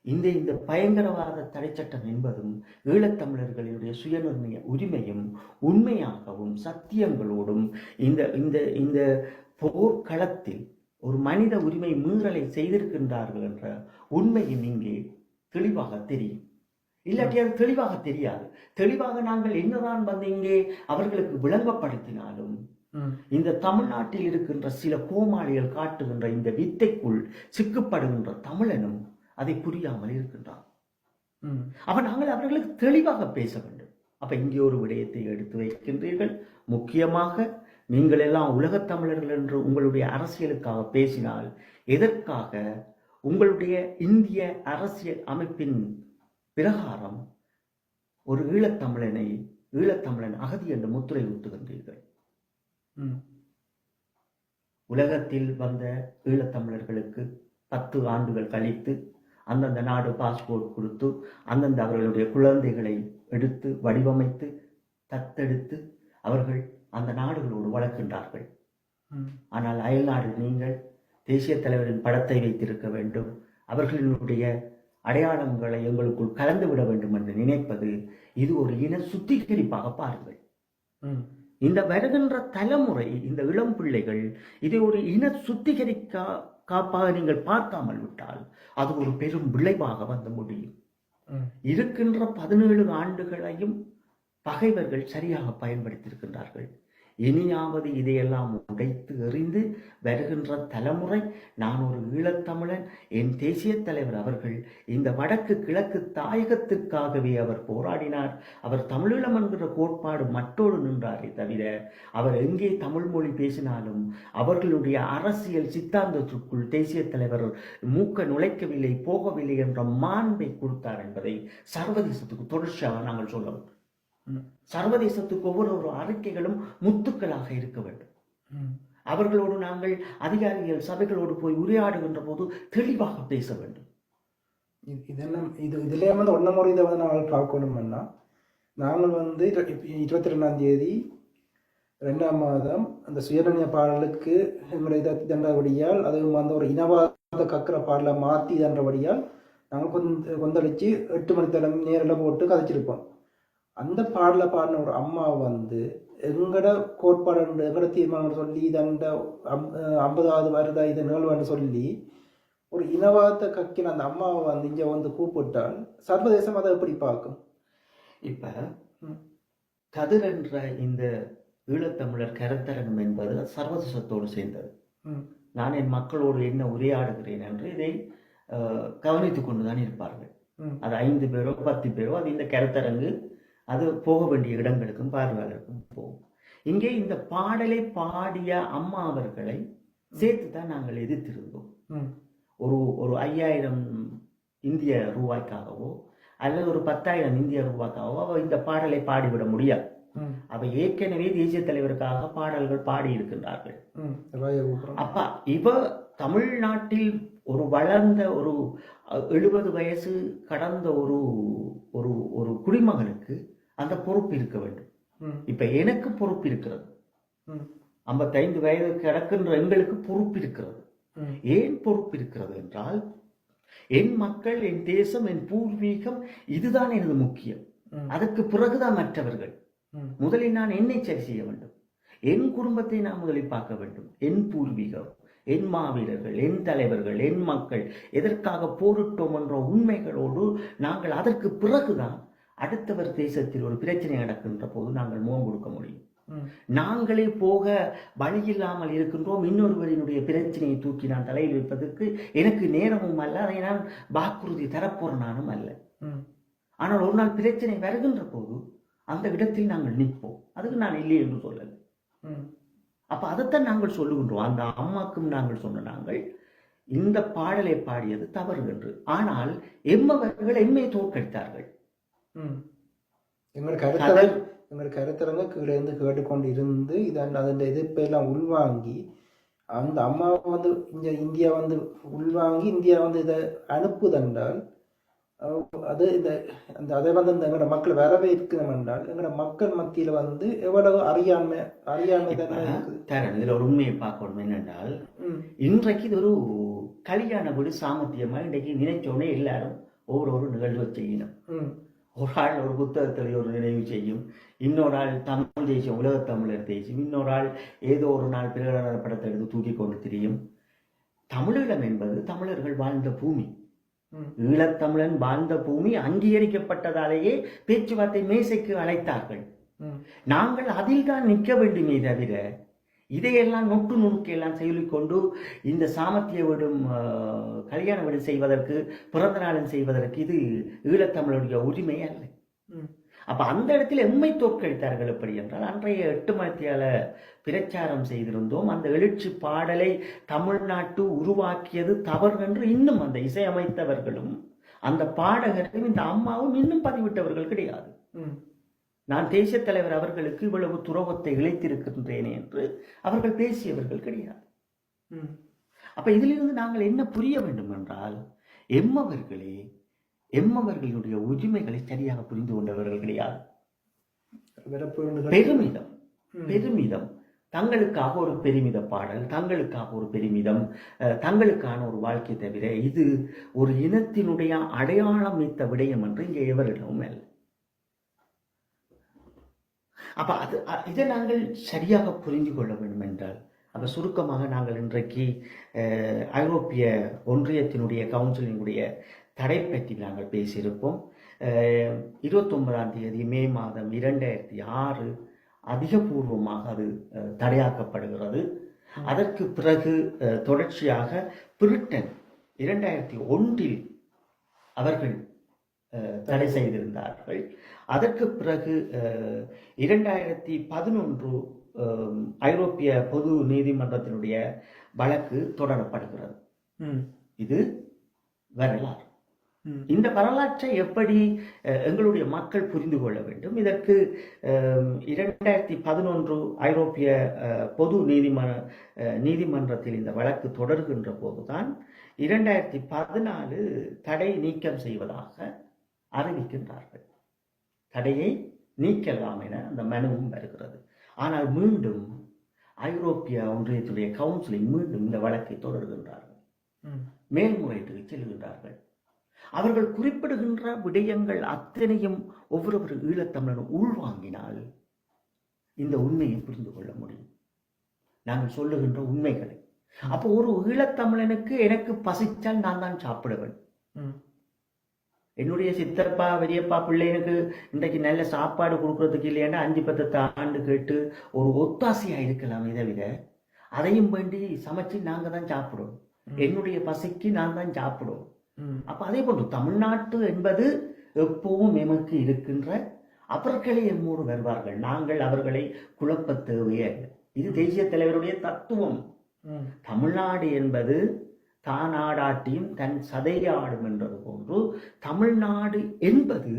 S1: இந்த பயங்கரவாத தடை சட்டம் என்பதும் ஈழத்தமிழர்களுடைய சுயநிர்ணய உரிமையும் உண்மையாகவும் சத்தியங்களோடும் இந்த இந்த இந்த போர்க்களத்தில் ஒரு மனித உரிமை மீறலை செய்திருக்கின்றார்கள் என்ற உண்மையும் இங்கே தெளிவாக தெரியும். இல்லாட்டி அது தெளிவாக தெரியாது. தெளிவாக நாங்கள் என்னதான் வந்து இங்கே அவர்களுக்கு விளங்கப்படுத்தினாலும் இந்த தமிழ்நாட்டில் இருக்கின்ற சில கோமாளிகள் காட்டுகின்ற இந்த வித்தைக்குள் சிக்கப்படுகின்ற தமிழனும் அதை புரியாமல் இருக்கின்றான். அப்ப நாங்கள் அவர்களுக்கு தெளிவாக பேச வேண்டும். அப்ப இங்கே ஒரு விடயத்தை எடுத்து வைக்கின்றீர்கள். முக்கியமாக நீங்கள் எல்லாம் உலகத் தமிழர்கள் என்று உங்களுடைய அரசியலுக்காக பேசினால், எதற்காக உங்களுடைய இந்திய அரசியல் அமைப்பின் பிரகாரம் ஒரு ஈழத்தமிழன் அகதி என்று முத்திரை ஊட்டுகின்றீர்கள்? உலகத்தில் வந்த ஈழத்தமிழர்களுக்கு 10 ஆண்டுகள் கழித்து அந்தந்த நாடு பாஸ்போர்ட் கொடுத்து அந்தந்த அவர்களுடைய குழந்தைகளை எடுத்து வடிவமைத்து தத்தெடுத்து அவர்கள் அந்த நாடுகளோடு வளர்க்கின்றார்கள். ஆனால் அயல்நாடு நீங்கள் தேசிய தலைவரின் படத்தை வைத்திருக்க வேண்டும், அவர்களுடைய அடையாளங்களை எங்களுக்குள் கலந்துவிட வேண்டும் என்று நினைப்பது இது ஒரு இன சுத்திகரிப்பாக பாருங்கள். இந்த வருகின்ற தலைமுறை, இந்த இளம் பிள்ளைகள் இதை ஒரு இன காப்பாக நீங்கள் பார்க்காமல் விட்டால் அது ஒரு பெரும் விளைவாக வந்து முடியும். இருக்கின்ற 17 ஆண்டுகளையும் பகைவர்கள் சரியாக பயன்படுத்தியிருக்கின்றார்கள். இனியாவது இதையெல்லாம் உடைத்து எறிந்து வருகின்ற தலைமுறை, நான் ஒரு ஈழத்தமிழன், என் தேசிய தலைவர் அவர்கள் இந்த வடக்கு கிழக்கு தாயகத்திற்காகவே அவர் போராடினார். அவர் தமிழீழம் என்கிற கோட்பாடு மற்றோடு நின்றாரே தவிர அவர் எங்கே தமிழ் மொழி பேசினாலும் அவர்களுடைய அரசியல் சித்தாந்தத்திற்குள் தேசிய தலைவர் மூக்க நுழைக்கவில்லை, போகவில்லை என்ற மாண்பை கொடுத்தார் என்பதை சர்வதேசத்துக்கு தொடர்ச்சியாக நாங்கள் சொல்ல வேண்டும். சர்வதேசத்துக்கு ஒவ்வொரு அறிக்கைகளும் முத்துக்களாக இருக்க வேண்டும். அவர்களோடு நாங்கள் அதிகாரிகள் சபைகளோடு போய் உரையாடுகின்ற போது தெளிவாக பேச வேண்டும்.
S2: இதெல்லாம் இதுல வந்து ஒன்ன முறை இதை வந்து நாங்கள் பார்க்கணும்னா, நாங்கள் வந்து 22ஆம் தேதி 2ஆம் மாதம் அந்த சுயநிர்ணய பாடலுக்கு எங்களுடைய இதை தண்டபடியால், அது வந்து ஒரு இனவாத கக்கிற பாடலை மாற்றி தண்டபடியால் நாங்கள் கொந்தளிச்சு 8 மணி தரம் நேரில் போட்டு கதைச்சிருப்போம். அந்த பாடலை பாடின ஒரு அம்மா வந்து எங்கட கோட்பாடு எங்கட தீர்மானம் சொல்லி இதண்ட 50வது வருட இதை நிகழ்வுன்னு சொல்லி ஒரு இனவாத கக்கின அந்த அம்மாவை வந்து இங்கே வந்து கூப்பிட்டால் சர்வதேசம் அதை எப்படி பார்க்கும்?
S1: இப்ப கதிர் என்ற இந்த ஈழத்தமிழர் கருத்தரங்கம் என்பது சர்வதேசத்தோடு சேர்ந்தது. நான் என் மக்களோடு என்ன உரையாடுகிறேன் என்று இதை கவனித்துக் கொண்டுதான் இருப்பார்கள். அது 5 பேரோ 10 பேரோ அது இந்த கருத்தரங்கு அது போக வேண்டிய இடங்களுக்கும் பார்வையாளருக்கும் போகும். இங்கே இந்த பாடலை பாடிய அம்மா அவர்களை சேர்த்து தான் நாங்கள் எதிர்த்திருந்தோம். ஒரு 5000 இந்திய ரூபாய்க்காகவோ அல்லது ஒரு 10,000 இந்திய ரூபாய்க்காகவோ இந்த பாடலை பாடிவிட முடியாது. அவை ஏற்கனவே தேசிய தலைவருக்காக பாடல்கள் பாடி இருக்கின்றார்கள். அப்ப இவ தமிழ்நாட்டில் ஒரு வளர்ந்த ஒரு 70 வயசு கடந்த ஒரு ஒரு குடிமகனுக்கு அந்த பொறுப்பு இருக்க வேண்டும். இப்ப எனக்கு பொறுப்பு இருக்கிறது, 55 வயது கிடக்கின்ற எங்களுக்கு பொறுப்பு இருக்கிறது. ஏன் பொறுப்பு இருக்கிறது என்றால், என் மக்கள், என் தேசம், என் பூர்வீகம் இதுதான் எனது முக்கியம். அதற்கு பிறகுதான் மற்றவர்கள். முதலில் நான் என்னை சரி செய்ய வேண்டும், என் குடும்பத்தை நான் முதலில் பார்க்க வேண்டும். என் பூர்வீகம், என் மாவீரர்கள், என் தலைவர்கள், என் மக்கள் எதற்காக போரிட்டோம் என்ற உண்மைகளோடு நாங்கள் அதற்கு பிறகுதான் அடுத்தவர் தேசத்தில் ஒரு பிரச்சனை நடக்கின்ற போது நாங்கள் முகம் கொடுக்க முடியும். நாங்களே போக வழியில்லாமல் இருக்கின்றோம். இன்னொருவரினுடைய பிரச்சனையை தூக்கி நான் தலையில் வைப்பதற்கு எனக்கு நேரமும் அல்ல, அதை நான் வாக்குறுதி தரப்போற நானும் அல்ல. ஆனால் ஒரு நாள் பிரச்சனை வருகின்ற போது அந்த இடத்தில் நாங்கள் நிற்போம். அதுக்கு நான் இல்லை என்று சொல்லல. அப்ப அதைத்தான் நாங்கள் சொல்லுகின்றோம். அந்த அம்மாக்கும் நாங்கள் சொன்ன, நாங்கள் இந்த பாடலை பாடியது தவறு என்று. ஆனால் எம்மவர்கள் எம்மை தோற்கடித்தார்கள்.
S2: எங்கள் கருத்தரங்க கீழே இருந்து கேட்டுக்கொண்டு இருந்து அதன் எதிர்ப்பெல்லாம் உள்வாங்கி அந்த அம்மாவை வந்து இந்தியா வந்து உள்வாங்கி இந்தியா வந்து இதை அனுப்புதென்றால் அது அதை வந்து எங்களோட மக்கள் வரவேற்கணும் என்றால் எங்களோட மக்கள் மத்தியில வந்து எவ்வளவு அறியாண்மை தானே இருக்குது.
S1: இதுல ஒரு உண்மையை பார்க்கணும் என்னென்றால், இன்றைக்கு இது ஒரு கல்யாண வீடு சாமர்த்தியமா இன்றைக்கு நினைச்சோடனே எல்லாரும் ஒவ்வொரு நிகழ்வை செய்யணும். ஒரு ஆள் ஒரு புத்தகத்தில் ஒரு நினைவு செய்யும், இன்னொரு ஆள் தமிழ் தேசியம், உலகத்தமிழர் தேசியம், இன்னொரு ஆள் ஏதோ ஒரு நாள் பிரகடன படத்தை எடுத்து தூக்கி கொண்டு திரியும். தமிழீழம் என்பது தமிழர்கள் வாழ்ந்த பூமி. ஈழத்தமிழன் வாழ்ந்த பூமி அங்கீகரிக்கப்பட்டதாலேயே பேச்சுவார்த்தை மேசைக்கு அழைத்தார்கள். நாங்கள் அதில் தான் நிற்க வேண்டுமே தவிர இதையெல்லாம் நொட்டு நுணுக்கையெல்லாம் சொல்லிக்கொண்டு இந்த சாமர்த்திய வீடும் கல்யாண வீடு செய்வதற்கு, பிறந்த நாளும் செய்வதற்கு இது ஈழத்தமிழுடைய உரிமை அல்ல. அப்ப அந்த இடத்துல எம்மை தோற்கடித்தார்கள். எப்படி என்றால், அன்றைய 8 மணித்தியால பிரச்சாரம் செய்திருந்தோம். அந்த எழுச்சி பாடலை தமிழ்நாட்டு உருவாக்கியது தவறு என்று இன்னும் அந்த இசையமைத்தவர்களும் அந்த பாடகர்களும் இந்த அம்மாவும் இன்னும் பதிவிட்டவர்கள் கிடையாது. நான் தேசிய தலைவர் அவர்களுக்கு இவ்வளவு துரோகத்தை இழைத்திருக்கின்றேனே என்று அவர்கள் பேசியவர்கள் கிடையாது. அப்ப இதிலிருந்து நாங்கள் என்ன புரிய வேண்டும் என்றால், எம்மவர்களுடைய உரிமைகளை சரியாக புரிந்து கொண்டவர்கள் கிடையாது. பெருமிதம் தங்களுக்காக ஒரு பெருமித பாடல், தங்களுக்காக ஒரு பெருமிதம், தங்களுக்கான ஒரு வாழ்க்கை தவிர இது ஒரு இனத்தினுடைய அடையாளம் வைத்த விடயம் என்று இங்கே எவரிடமும் இல்லை. அப்ப இதை நாங்கள் சரியாக புரிந்து கொள்ள வேண்டும் என்றால், அப்ப சுருக்கமாக நாங்கள் இன்றைக்கு ஐரோப்பிய ஒன்றியத்தினுடைய கவுன்சிலினுடைய தடை பற்றி நாங்கள் பேசியிருப்போம். 29ஆம் தேதி மே மாதம் 2006 அதிகபூர்வமாக அது தடையாக்கப்படுகிறது. அதற்கு பிறகு தொடர்ச்சியாக பிரிட்டன் 2001 அவர்கள் தடை செய்திருந்தார்கள். அதற்கு பிறகு 2011 ஐரோப்பிய பொது நீதிமன்றத்தினுடைய வழக்கு தொடரப்படுகிறது. இது வரலாறு. இந்த வரலாற்றை எப்படி எங்களுடைய மக்கள் புரிந்து கொள்ள வேண்டும்? இதற்கு 2011 ஐரோப்பிய பொது நீதிமன்றத்தில் இந்த வழக்கு தொடர்கின்ற போதுதான் 2014 தடை நீக்கம் செய்வதாக அறிவிக்கின்றார்கள். தடையை நீக்கலாம் என அந்த மனுவும் வருகிறது. ஆனால் மீண்டும் ஐரோப்பிய ஒன்றியத்துடைய கவுன்சிலிங் மீண்டும் இந்த வழக்கை தொடர்கின்றார்கள். மேல்முறையீட்டுக்கு செல்கின்றார்கள். அவர்கள் குறிப்பிடுகின்ற விடயங்கள் அத்தனையும் ஒவ்வொரு ஈழத்தமிழனும் உள்வாங்கினால் இந்த உண்மையை புரிந்து கொள்ள முடியும். நாங்கள் சொல்லுகின்ற உண்மைகளை. அப்போ ஒரு ஈழத்தமிழனுக்கு எனக்கு பசிச்சால் நான் தான் சாப்பிடுவேன். என்னுடைய சித்தப்பா பெரியப்பா பிள்ளைனுக்கு இன்றைக்கு நல்ல சாப்பாடு கொடுக்கறதுக்கு இல்லையாண்டா 5-10 ஆண்டு கேட்டு ஒரு ஒத்தாசையா இருக்கலாம். இதை விட அதையும் வேண்டி சமைச்சு நாங்க தான் சாப்பிடுவோம். என்னுடைய பசிக்கு நான் தான் சாப்பிடுவோம். அப்ப அதே போன்று தமிழ்நாட்டு என்பது எப்பவும் எமக்கு இருக்கின்ற, அவர்களே எம்மோடு வருவார்கள். நாங்கள் அவர்களை குழப்ப தேவையே. இது தேசிய தலைவருடைய தத்துவம். தமிழ்நாடு என்பது தானாடாட்டியும் தன் சதையாடும் என்றது போன்று தமிழ்நாடு என்பது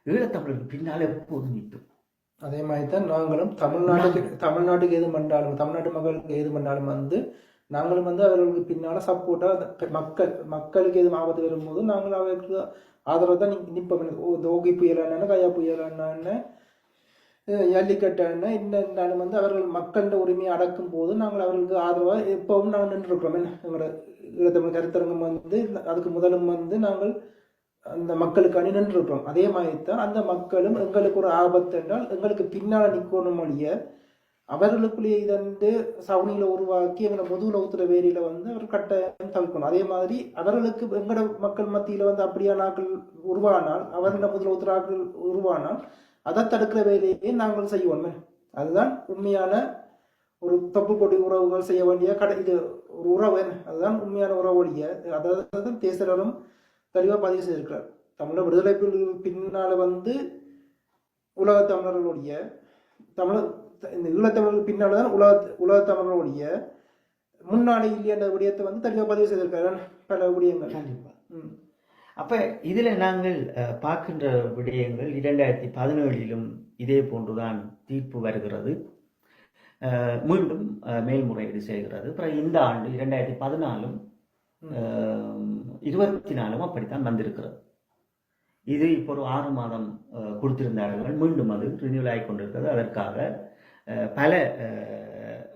S1: ஈழத்தமிழருக்கு பின்னால் எப்போது நிற்கும்.
S2: அதே மாதிரி தான் நாங்களும் தமிழ்நாட்டுக்கு எது பண்ணாலும், தமிழ்நாட்டு மக்களுக்கு எது பண்ணாலும் நாங்களும் அவர்களுக்கு பின்னால சப்போர்ட்டா மக்களுக்கு எதுவும் ஆபத்து வரும்போது நாங்கள் அவர்களுக்கு ஆதரவு தான் நிற்போம். ஓகி புயலான கையா புயலான ஜல்லிக்கட்டான இருந்தாலும் அவர்கள் மக்களின் உரிமையை அடக்கும் போது நாங்கள் அவர்களுக்கு ஆதரவாக எப்பவும் நாங்கள் நின்றுருக்கிறோம். எங்களோட ஈழத்தமிழ் கருத்தரங்கம் அதுக்கு முதலும் நாங்கள் அந்த மக்களுக்காண்டி நின்றுருக்கிறோம். அதே மாதிரி தான் அந்த மக்களும் எங்களுக்கு ஒரு ஆபத்து என்றால் எங்களுக்கு பின்னால் நிற்கணும் வழிய அவர்களுக்குள்ளேயே இதண்டு சவுனியில உருவாக்கி எங்களை முதுகுல ஊத்துற வேலையில அவர் கட்டாயம் தவிர்க்கணும். அதே மாதிரி அவர்களுக்கு எங்களோட மக்கள் மத்தியில அப்படியான ஆக்கள் உருவானால், அவர்கள முதல ஊத்துற ஆக்கள் உருவானால் அதை தடுக்கிற வேலையை நாங்கள் செய்வோம். அதுதான் உண்மையான ஒரு தொப்பு கொடி உறவுகள் செய்ய வேண்டிய இது ஒரு உறவு. அதுதான் உண்மையான உறவுடைய. அதாவது தேசரும் தெளிவா பதிவு செய்திருக்கிறார். தமிழ விடுதலை பின்னால உலக தமிழர்களுடைய இந்த ஈழத்தமிழர்கள் பின்னால்தான் உலக தமிழர்களுடைய முன்னாடி இல்லையன்ற விடயத்தை தெளிவாக பதிவு செய்திருக்காரு பல விடயங்கள்.
S1: கண்டிப்பா. அப்ப இதுல நாங்கள் பார்க்கின்ற விடயங்கள் 2017 இதே போன்றுதான் தீர்ப்பு வருகிறது. மீண்டும் மேல்முறையீடு செய்கிறது. அப்புறம் இந்த ஆண்டு 2014 24 அப்படித்தான் வந்திருக்கிறது. இது இப்போ ஒரு 6 மாதம் கொடுத்திருந்தார்கள். மீண்டும் அது ரினியூவல் ஆகி கொண்டிருக்கிறது. அதற்காக பல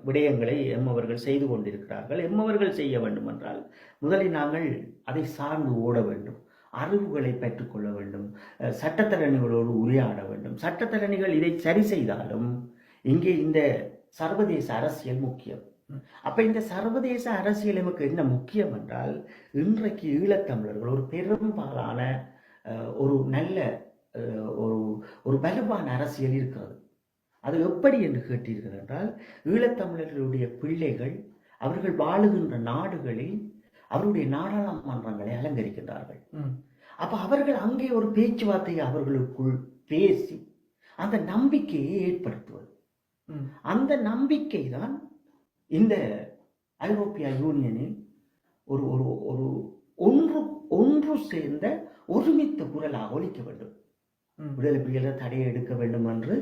S1: விடயங்களை எம்மவர்கள் செய்து கொண்டிருக்கிறார்கள். எம்மவர்கள் செய்ய வேண்டும் என்றால் முதலில் நாங்கள் அதை சார்ந்து ஓட வேண்டும். அறிவுகளை பெற்றுக்கொள்ள வேண்டும். சட்டத்தரணிகளோடு உரையாட வேண்டும். சட்டத்தரணிகள் இதை சரி செய்தாலும் இங்கே இந்த சர்வதேச அரசியல் முக்கியம். அப்ப இந்த சர்வதேச அரசியல் நமக்கு என்ன முக்கியம் என்றால், இன்றைக்கு ஈழத்தமிழர்கள் ஒரு பெரும்பாலான ஒரு நல்ல ஒரு வலுவான அரசியல் இருக்கிறது. அது எப்படி என்று கேட்டீர்கள் என்றால், ஈழத்தமிழர்களுடைய பிள்ளைகள் அவர்கள் வாழுகின்ற நாடுகளில் அவருடைய நாடாளுமன்றங்களை அலங்கரிக்கின்றார்கள். அப்ப அவர்கள் அங்கே ஒரு பேச்சுவார்த்தையை அவர்களுக்குள் பேசி அந்த நம்பிக்கையை ஏற்படுத்துவது. அந்த நம்பிக்கை தான் இந்த ஐரோப்பிய யூனியனில் ஒரு ஒரு ஒன்று சேர்ந்த ஒருமித்த குரலாக ஒலிக்க வேண்டும். விடுதலை புலிகளை தடையை எடுக்க வேண்டும் என்று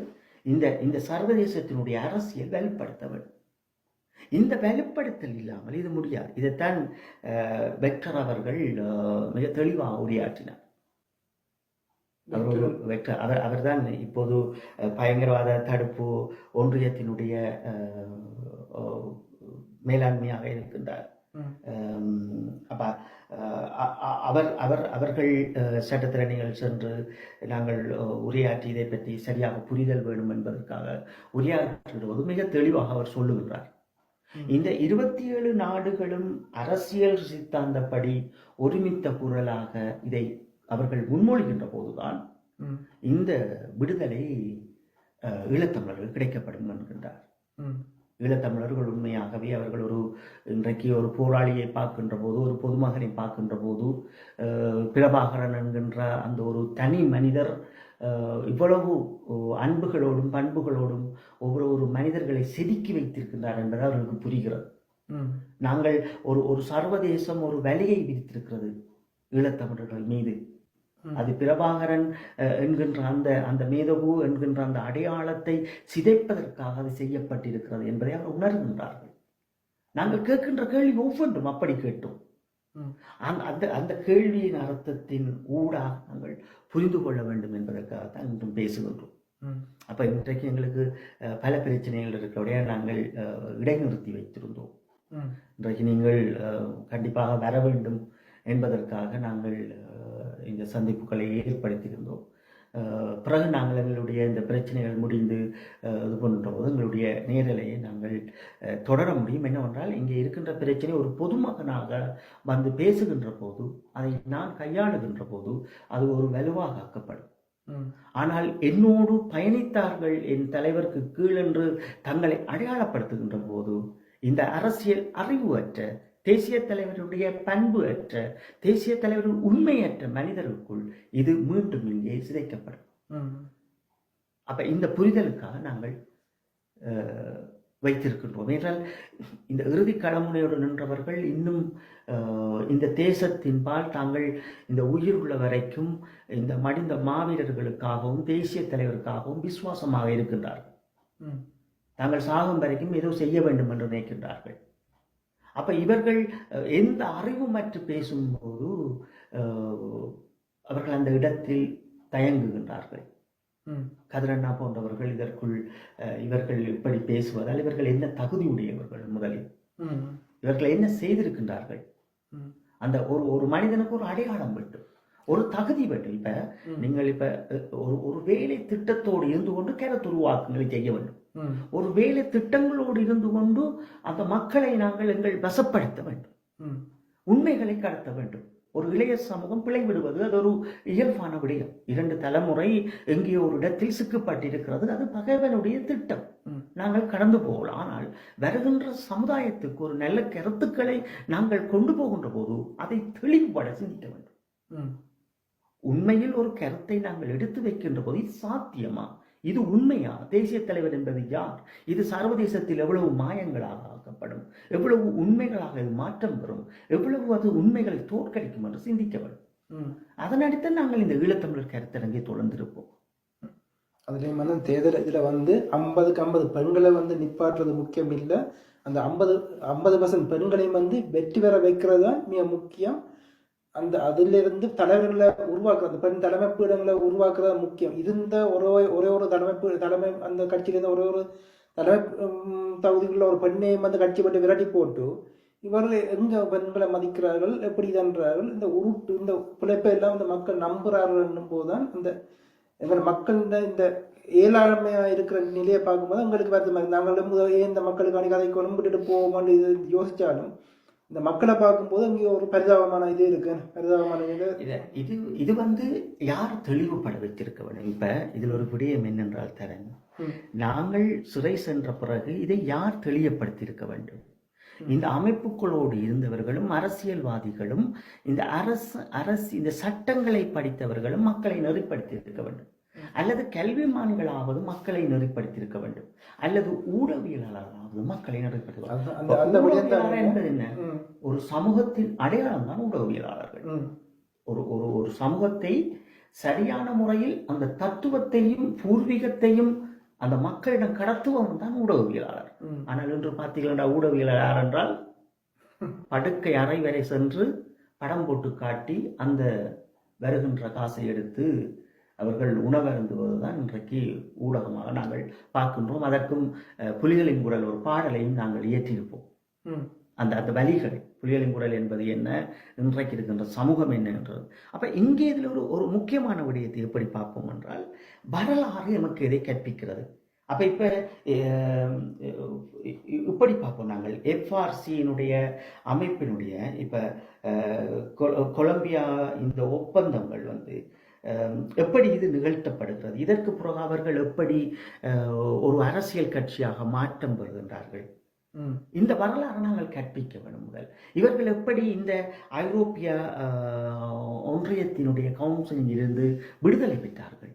S1: இந்த சர்வதேசத்தினுடைய அரசியல் வெளிப்படுத்த வேண்டும். இந்த வெளிப்படுத்தல் இல்லாமல் இது முடியாது. இதைத்தான் வெக்டர் அவர்கள் மிக தெளிவாக உரையாற்றினார். அவர்தான் இப்போது பயங்கரவாத தடுப்பு ஒன்றியத்தினுடைய மேலாண்மையாக இருக்கின்றார். அப்ப அவர்கள் சட்டத்திறனிகள் சென்று நாங்கள் உரையாற்றி இதை பற்றி சரியாக புரிதல் வேண்டும் என்பதற்காக உரையாற்றுவது மிக தெளிவாக அவர் சொல்லுகின்றார். இந்த 27 நாடுகளும் அரசியல் சித்தாந்தப்படி ஒருமித்த குரலாக இதை அவர்கள் முன்மொழிகின்ற போதுதான் இந்த விடுதலை ஈழத்தமிழர்கள் கிடைக்கப்படும் என்கின்றார். ஈழத்தமிழர்கள் உண்மையாகவே அவர்கள் இன்றைக்கு ஒரு போராளியை பார்க்கின்ற போது, ஒரு பொதுமகனை பார்க்கின்ற போது, பிரபாகரன் என்கின்ற அந்த ஒரு தனி மனிதர் இவ்வளவு அன்புகளோடும் பண்புகளோடும் ஒவ்வொரு மனிதர்களை செதுக்கி வைத்திருக்கின்றார் என்பது அவர்களுக்கு புரிகிறது. நாங்கள் ஒரு சர்வதேசம் ஒரு வலையை விரித்திருக்கிறது ஈழத்தமிழர்கள் மீது. அது பிரபாகரன் என்கின்ற அந்த மேதகு என்கின்ற அந்த அடையாளத்தை சிதைப்பதற்காக அது செய்யப்பட்டிருக்கிறது என்பதை அவர் உணர்கின்றார்கள். நாங்கள் கேட்கின்ற கேள்வி ஒவ்வொன்றும் அப்படி கேட்டோம். அந்த கேள்வியின் அர்த்தத்தின் ஊடாக நாங்கள் புரிந்து கொள்ள வேண்டும் என்பதற்காகத்தான் இன்றும் பேசுகின்றோம். அப்ப இன்றைக்கு எங்களுக்கு பல பிரச்சனைகள் இருக்கிறபடியா நாங்கள் இடைநிறுத்தி வைத்திருந்தோம். இன்றைக்கு நீங்கள் கண்டிப்பாக வர வேண்டும் என்பதற்காக நாங்கள் இந்த சந்திப்புகளை ஏற்படுத்தியிருந்தோம். பிறகு நாங்கள் எங்களுடைய இந்த பிரச்சனைகள் முடிந்து இது பண்ணுற போது எங்களுடைய நேரலையை நாங்கள் தொடர முடியும். என்னவென்றால் இங்கே இருக்கின்ற பிரச்சனை ஒரு பொதுமகனாக வந்து பேசுகின்ற போது, அதை நான் கையாளுகின்ற போது அது ஒரு வலுவாக ஆக்கப்படும். ஆனால் என்னோடு பயணித்தார்கள் என் தலைவருக்கு கீழ் என்று தங்களை அடையாளப்படுத்துகின்ற போது இந்த அரசியல் அறிவு அற்ற, தேசிய தலைவருடைய பண்பு அற்ற, தேசிய தலைவரின் உண்மையற்ற மனிதர்களுக்குள் இது மீண்டும் இங்கே சிதைக்கப்படும். அப்ப இந்த புரிதலுக்காக நாங்கள் வைத்திருக்கின்றோம். என்றால் இந்த இறுதி கடமுனையோடு நின்றவர்கள் இன்னும் இந்த தேசத்தின் பால் தாங்கள் இந்த உயிர் உள்ள வரைக்கும் இந்த மடிந்த மாவீரர்களுக்காகவும் தேசிய தலைவருக்காகவும் விசுவாசமாக இருக்கின்றார்கள். தாங்கள் சாகும் வரைக்கும் ஏதோ செய்ய வேண்டும் என்று நினைக்கின்றார்கள். அப்ப இவர்கள் எந்த அறிவுமற்று பேசும்போது அவர்கள் அந்த இடத்தில் தயங்குகின்றார்கள். கதிரண்ணா போன்றவர்கள் இதற்குள் இவர்கள் இப்படி பேசுவதால் இவர்கள் என்ன தகுதியுடையவர்கள், முதலில் இவர்கள் என்ன செய்திருக்கின்றார்கள், அந்த ஒரு மனிதனுக்கு ஒரு அடையாளம் வேண்டும், ஒரு தகுதி வேண்டும். இப்ப நீங்கள் இப்ப ஒரு வேலை திட்டத்தோடு இருந்து கொண்டு கருத்து உருவாக்கங்களை செய்ய வேண்டும். ஒரு வேலை திட்டங்களோடு இருந்து கொண்டு அந்த மக்களை நாங்கள் எங்கள் வசப்படுத்த வேண்டும், உண்மைகளை கடத்த வேண்டும். ஒரு இளைய சமூகம் பிழை விடுவது அது ஒரு இயல்பான விடயம். 2 தலைமுறை எங்கேயோ ஒரு இடத்தில் சிக்கப்பட்டிருக்கிறது, அது பகைவனுடைய திட்டம். நாங்கள் கடந்து போகலாம். ஆனால் வருகின்ற சமுதாயத்துக்கு ஒரு நல்ல கருத்துக்களை நாங்கள் கொண்டு போகின்ற போது அதை தெளிவுபட சிந்திக்க வேண்டும். உண்மையில் ஒரு கருத்தை நாங்கள் எடுத்து வைக்கின்ற போது இது சாத்தியமா, இது உண்மையா, தேசிய தலைவர் என்பது யார், இது சர்வதேசத்தில் எவ்வளவு மாயங்களாக ஆக்கப்படும், எவ்வளவு உண்மைகளாக இது மாற்றம் பெறும், எவ்வளவு அது உண்மைகளை தோற்கடிக்கும் என்று சிந்திக்க வேண்டும். அதனடித்தான் நாங்கள் இந்த ஈழத்தமிழர் கருத்தரங்கை தொடர்ந்திருப்போம்.
S2: அதுலேயும் வந்து தேர்தல் இதில் வந்து 50க்கு 50 பெண்களை வந்து நிப்பாட்டுறது முக்கியம் இல்லை, அந்த 50% பெண்களையும் வந்து வெற்றி பெற வைக்கிறது தான் மிக முக்கியம். அந்த அதிலிருந்து தலைவர்களை உருவாக்குறது, அந்த பெண் தலைமை பீடங்களை உருவாக்குறது முக்கியம். இருந்த ஒரே ஒரு தலைமை அந்த கட்சியிலிருந்து ஒரு தலைமை தகுதிகளில் ஒரு பெண்ணையும் வந்து கட்சி பற்றி விரட்டி போட்டு இவர்கள் எங்க பெண்களை மதிக்கிறார்கள், எப்படி தன்றார்கள், இந்த பிழைப்பை எல்லாம் இந்த மக்கள் நம்புகிறார்கள் என்னும் போதுதான் இந்த எங்கள் மக்கள் இந்த ஏழாண்மையா இருக்கிற நிலையை பார்க்கும்போது எங்களுக்கு வருது. நாங்கள் இந்த மக்களுக்கான கதைக்கு விட்டுட்டு போவோம் இது யோசிச்சாலும் இந்த மக்களை பார்க்கும்போது அங்கே ஒரு பரிதாபமான இது இருக்கு. பரிதாபமான
S1: இது வந்து யார் தெளிவுபட வைத்திருக்க வேண்டும். இப்ப இதுல ஒரு விடயம் என்னென்றால் தரன், நாங்கள் சிறை சென்ற பிறகு இதை யார் தெளிவுபடுத்தியிருக்க வேண்டும். இந்த அமைப்புகளோடு இருந்தவர்களும் அரசியல்வாதிகளும் இந்த சட்டங்களை படித்தவர்களும் மக்களை நெறிப்படுத்தி இருக்க வேண்டும். அல்லது கல்விமான்களாவது மக்களை நெறிப்படுத்தியிருக்க வேண்டும், அல்லது ஊடகவியலாளராவது மக்களை நெறிப்படுத்த என்பது என்ன, ஒரு சமூகத்தின் அடையாளம் தான் ஊடகவியலாளர்கள். ஒரு சமூகத்தை சரியான முறையில் அந்த தத்துவத்தையும் பூர்வீகத்தையும் அந்த மக்களிடம் கடத்துவன் தான் ஊடகவியலாளர். ஆனால் இன்று பார்த்தீங்கன்னா ஊடகவியலாளர் யார் என்றால் படுக்கை அறை வரை சென்று படம் போட்டு காட்டி அந்த வருகின்ற காசை எடுத்து அவர்கள் உணவருந்துவதுதான் இன்றைக்கு ஊடகமாக நாங்கள் பார்க்கின்றோம். அதற்கும் புலிகளின் குரல் ஒரு பாடலையும் நாங்கள் இயற்றியிருப்போம். அந்த அந்த வழிகளை புலிகளின் குரல் என்பது என்ன, இன்றைக்கு இருக்கின்ற சமூகம் என்ன என்றது. அப்ப இங்கே இதில் ஒரு முக்கியமான விடயத்தை எப்படி பார்ப்போம் என்றால், வரலாறு நமக்கு எதை கற்பிக்கிறது. அப்ப இப்ப இப்படி பார்ப்போம் நாங்கள் எஃப்ஆர்சியினுடைய அமைப்பினுடைய இப்ப கொலம்பியா இந்த ஒப்பந்தங்கள் எப்படி இது நிகழ்த்தப்படுகிறது, இதற்கு பிறகு அவர்கள் எப்படி ஒரு அரசியல் கட்சியாக மாற்றம் பெறுகின்றார்கள், இந்த வரலாறு நாங்கள் கற்பிக்க வேண்டும். முதல் இவர்கள் எப்படி இந்த ஐரோப்பிய ஒன்றியத்தினுடைய கவுன்சிலில் இருந்து விடுதலை பெற்றார்கள்.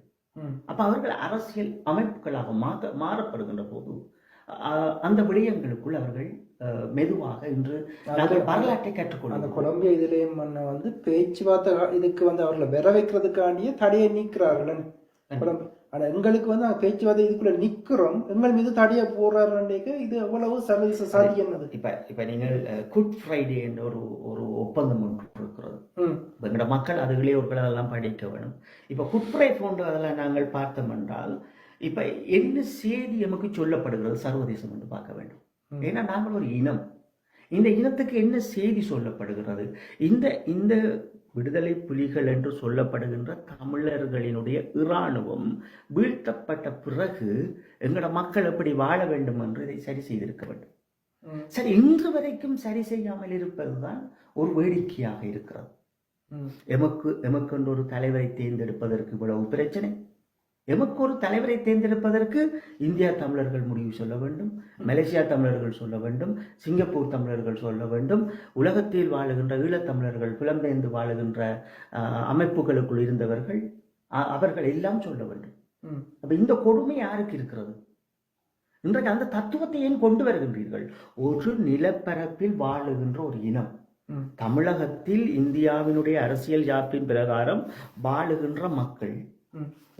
S1: அப்ப அவர்கள் அரசியல் அமைப்புகளாக மாறப்படுகின்ற போது அந்த விடயங்களுக்குள் அவர்கள் மெதுவாக இன்று வரலாற்றை கற்றுக்கொள்ள
S2: அந்த கொலம்பியா இதுலேயும் பேச்சுவார்த்தை இதுக்கு அவர்களை வர வைக்கிறதுக்காண்டியே தடையை நீக்கிறார்கள். ஆனா எங்களுக்கு பேச்சுவார்த்தை இதுக்குள்ள நிக்கிறோம், எங்கள் மீது தடையை போடுறாரு. இது எவ்வளவு சர்வதேச சாதியம்.
S1: இப்ப நீங்கள் குட் ஃப்ரைடே என்ற ஒரு ஒப்பந்தம் ஒன்று இருக்கிறது. எங்களோட மக்கள் அதுகளே ஒரு அதெல்லாம் படிக்க வேணும். இப்ப குட் ஃப்ரைடே போன்ற அதெல்லாம் நாங்கள் பார்த்தோம் என்றால் இப்ப என்ன செய்தி நமக்கு சொல்லப்படுகிறது சர்வதேசம் என்று பார்க்க வேண்டும். ஏன்னா நாங்கள் ஒரு இனம், இந்த இனத்துக்கு என்ன செய்தி சொல்லப்படுகிறது. இந்த விடுதலை புலிகள் என்று சொல்லப்படுகின்ற தமிழர்களினுடைய இராணுவம் வீழ்த்தப்பட்ட பிறகு எங்களோட மக்கள் எப்படி வாழ வேண்டும் என்று இதை சரி செய்திருக்க வேண்டும். சரி, இன்று வரைக்கும் சரி செய்யாமல் இருப்பதுதான் ஒரு வேடிக்கையாக இருக்கிறது. எமக்கு ஒரு தலைவரை தேர்ந்தெடுப்பதற்கு இவ்வளவு பிரச்சனை. எமக்கு ஒரு தலைவரை தேர்ந்தெடுப்பதற்கு இந்தியா தமிழர்கள் முடிவு சொல்ல வேண்டும், மலேசியா தமிழர்கள் சொல்ல வேண்டும், சிங்கப்பூர் தமிழர்கள் சொல்ல வேண்டும், உலகத்தில் வாழுகின்ற ஈழத்தமிழர்கள் புலம்பெயர்ந்து வாழுகின்ற அமைப்புகளுக்குள் இருந்தவர்கள் அவர்கள் எல்லாம் சொல்ல வேண்டும். அப்ப இந்த கொடுமை யாருக்கு இருக்கிறது? இன்றைக்கு அந்த தத்துவத்தை ஏன் கொண்டு வருகின்றீர்கள்? ஒரு நிலப்பரப்பில் வாழுகின்ற ஒரு இனம், தமிழகத்தில் இந்தியாவினுடைய அரசியல் யாப்பின் பிரகாரம் வாழுகின்ற மக்கள்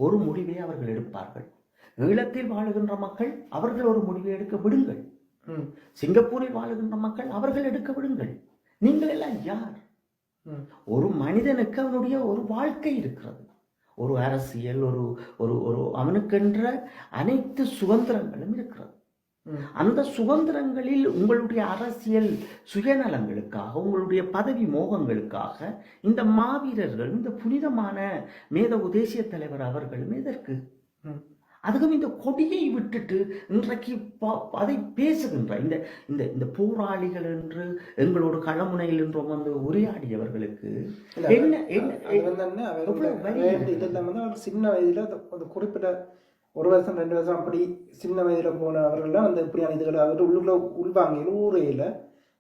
S1: ஒரு முடிவை அவர்கள் எடுப்பார்கள். ஈழத்தில் வாழுகின்ற மக்கள் அவர்கள் ஒரு முடிவை எடுக்க விடுங்கள். சிங்கப்பூரில் வாழுகின்ற மக்கள் அவர்கள் எடுக்க விடுங்கள். நீங்கள் எல்லாம் யார்? ஒரு மனிதனுக்கு அவனுடைய ஒரு வாழ்க்கை இருக்கிறது, ஒரு அரசியல், ஒரு அவனுக்கென்ற அனைத்து சுதந்திரங்களும் இருக்கிறது. அந்த சுதந்திரங்களில் உங்களுடைய அரசியல் சுயநலங்களுக்காக, உங்களுடைய பதவி மோகங்களுக்காக இந்த மாவீரர்கள், இந்த புனிதமான மேதகு தேசிய தலைவர் அவர்களும் எதற்கு? அதுவும் இந்த கொடியை விட்டுட்டு இன்றைக்கு அதை பேசுகின்ற இந்த போராளிகள் என்று எங்களோட களமுனையில் என்றும் உரையாடியவர்களுக்கு
S2: சின்ன வயதுல குறிப்பிட்ட 1 வருஷம் 2 வருஷம் அப்படி சின்ன வயதுல போன அவர்கள்லாம் இப்படியான இதுகளை அவர் உள்ளுக்குள்ள உள்வாங்க ஊரையில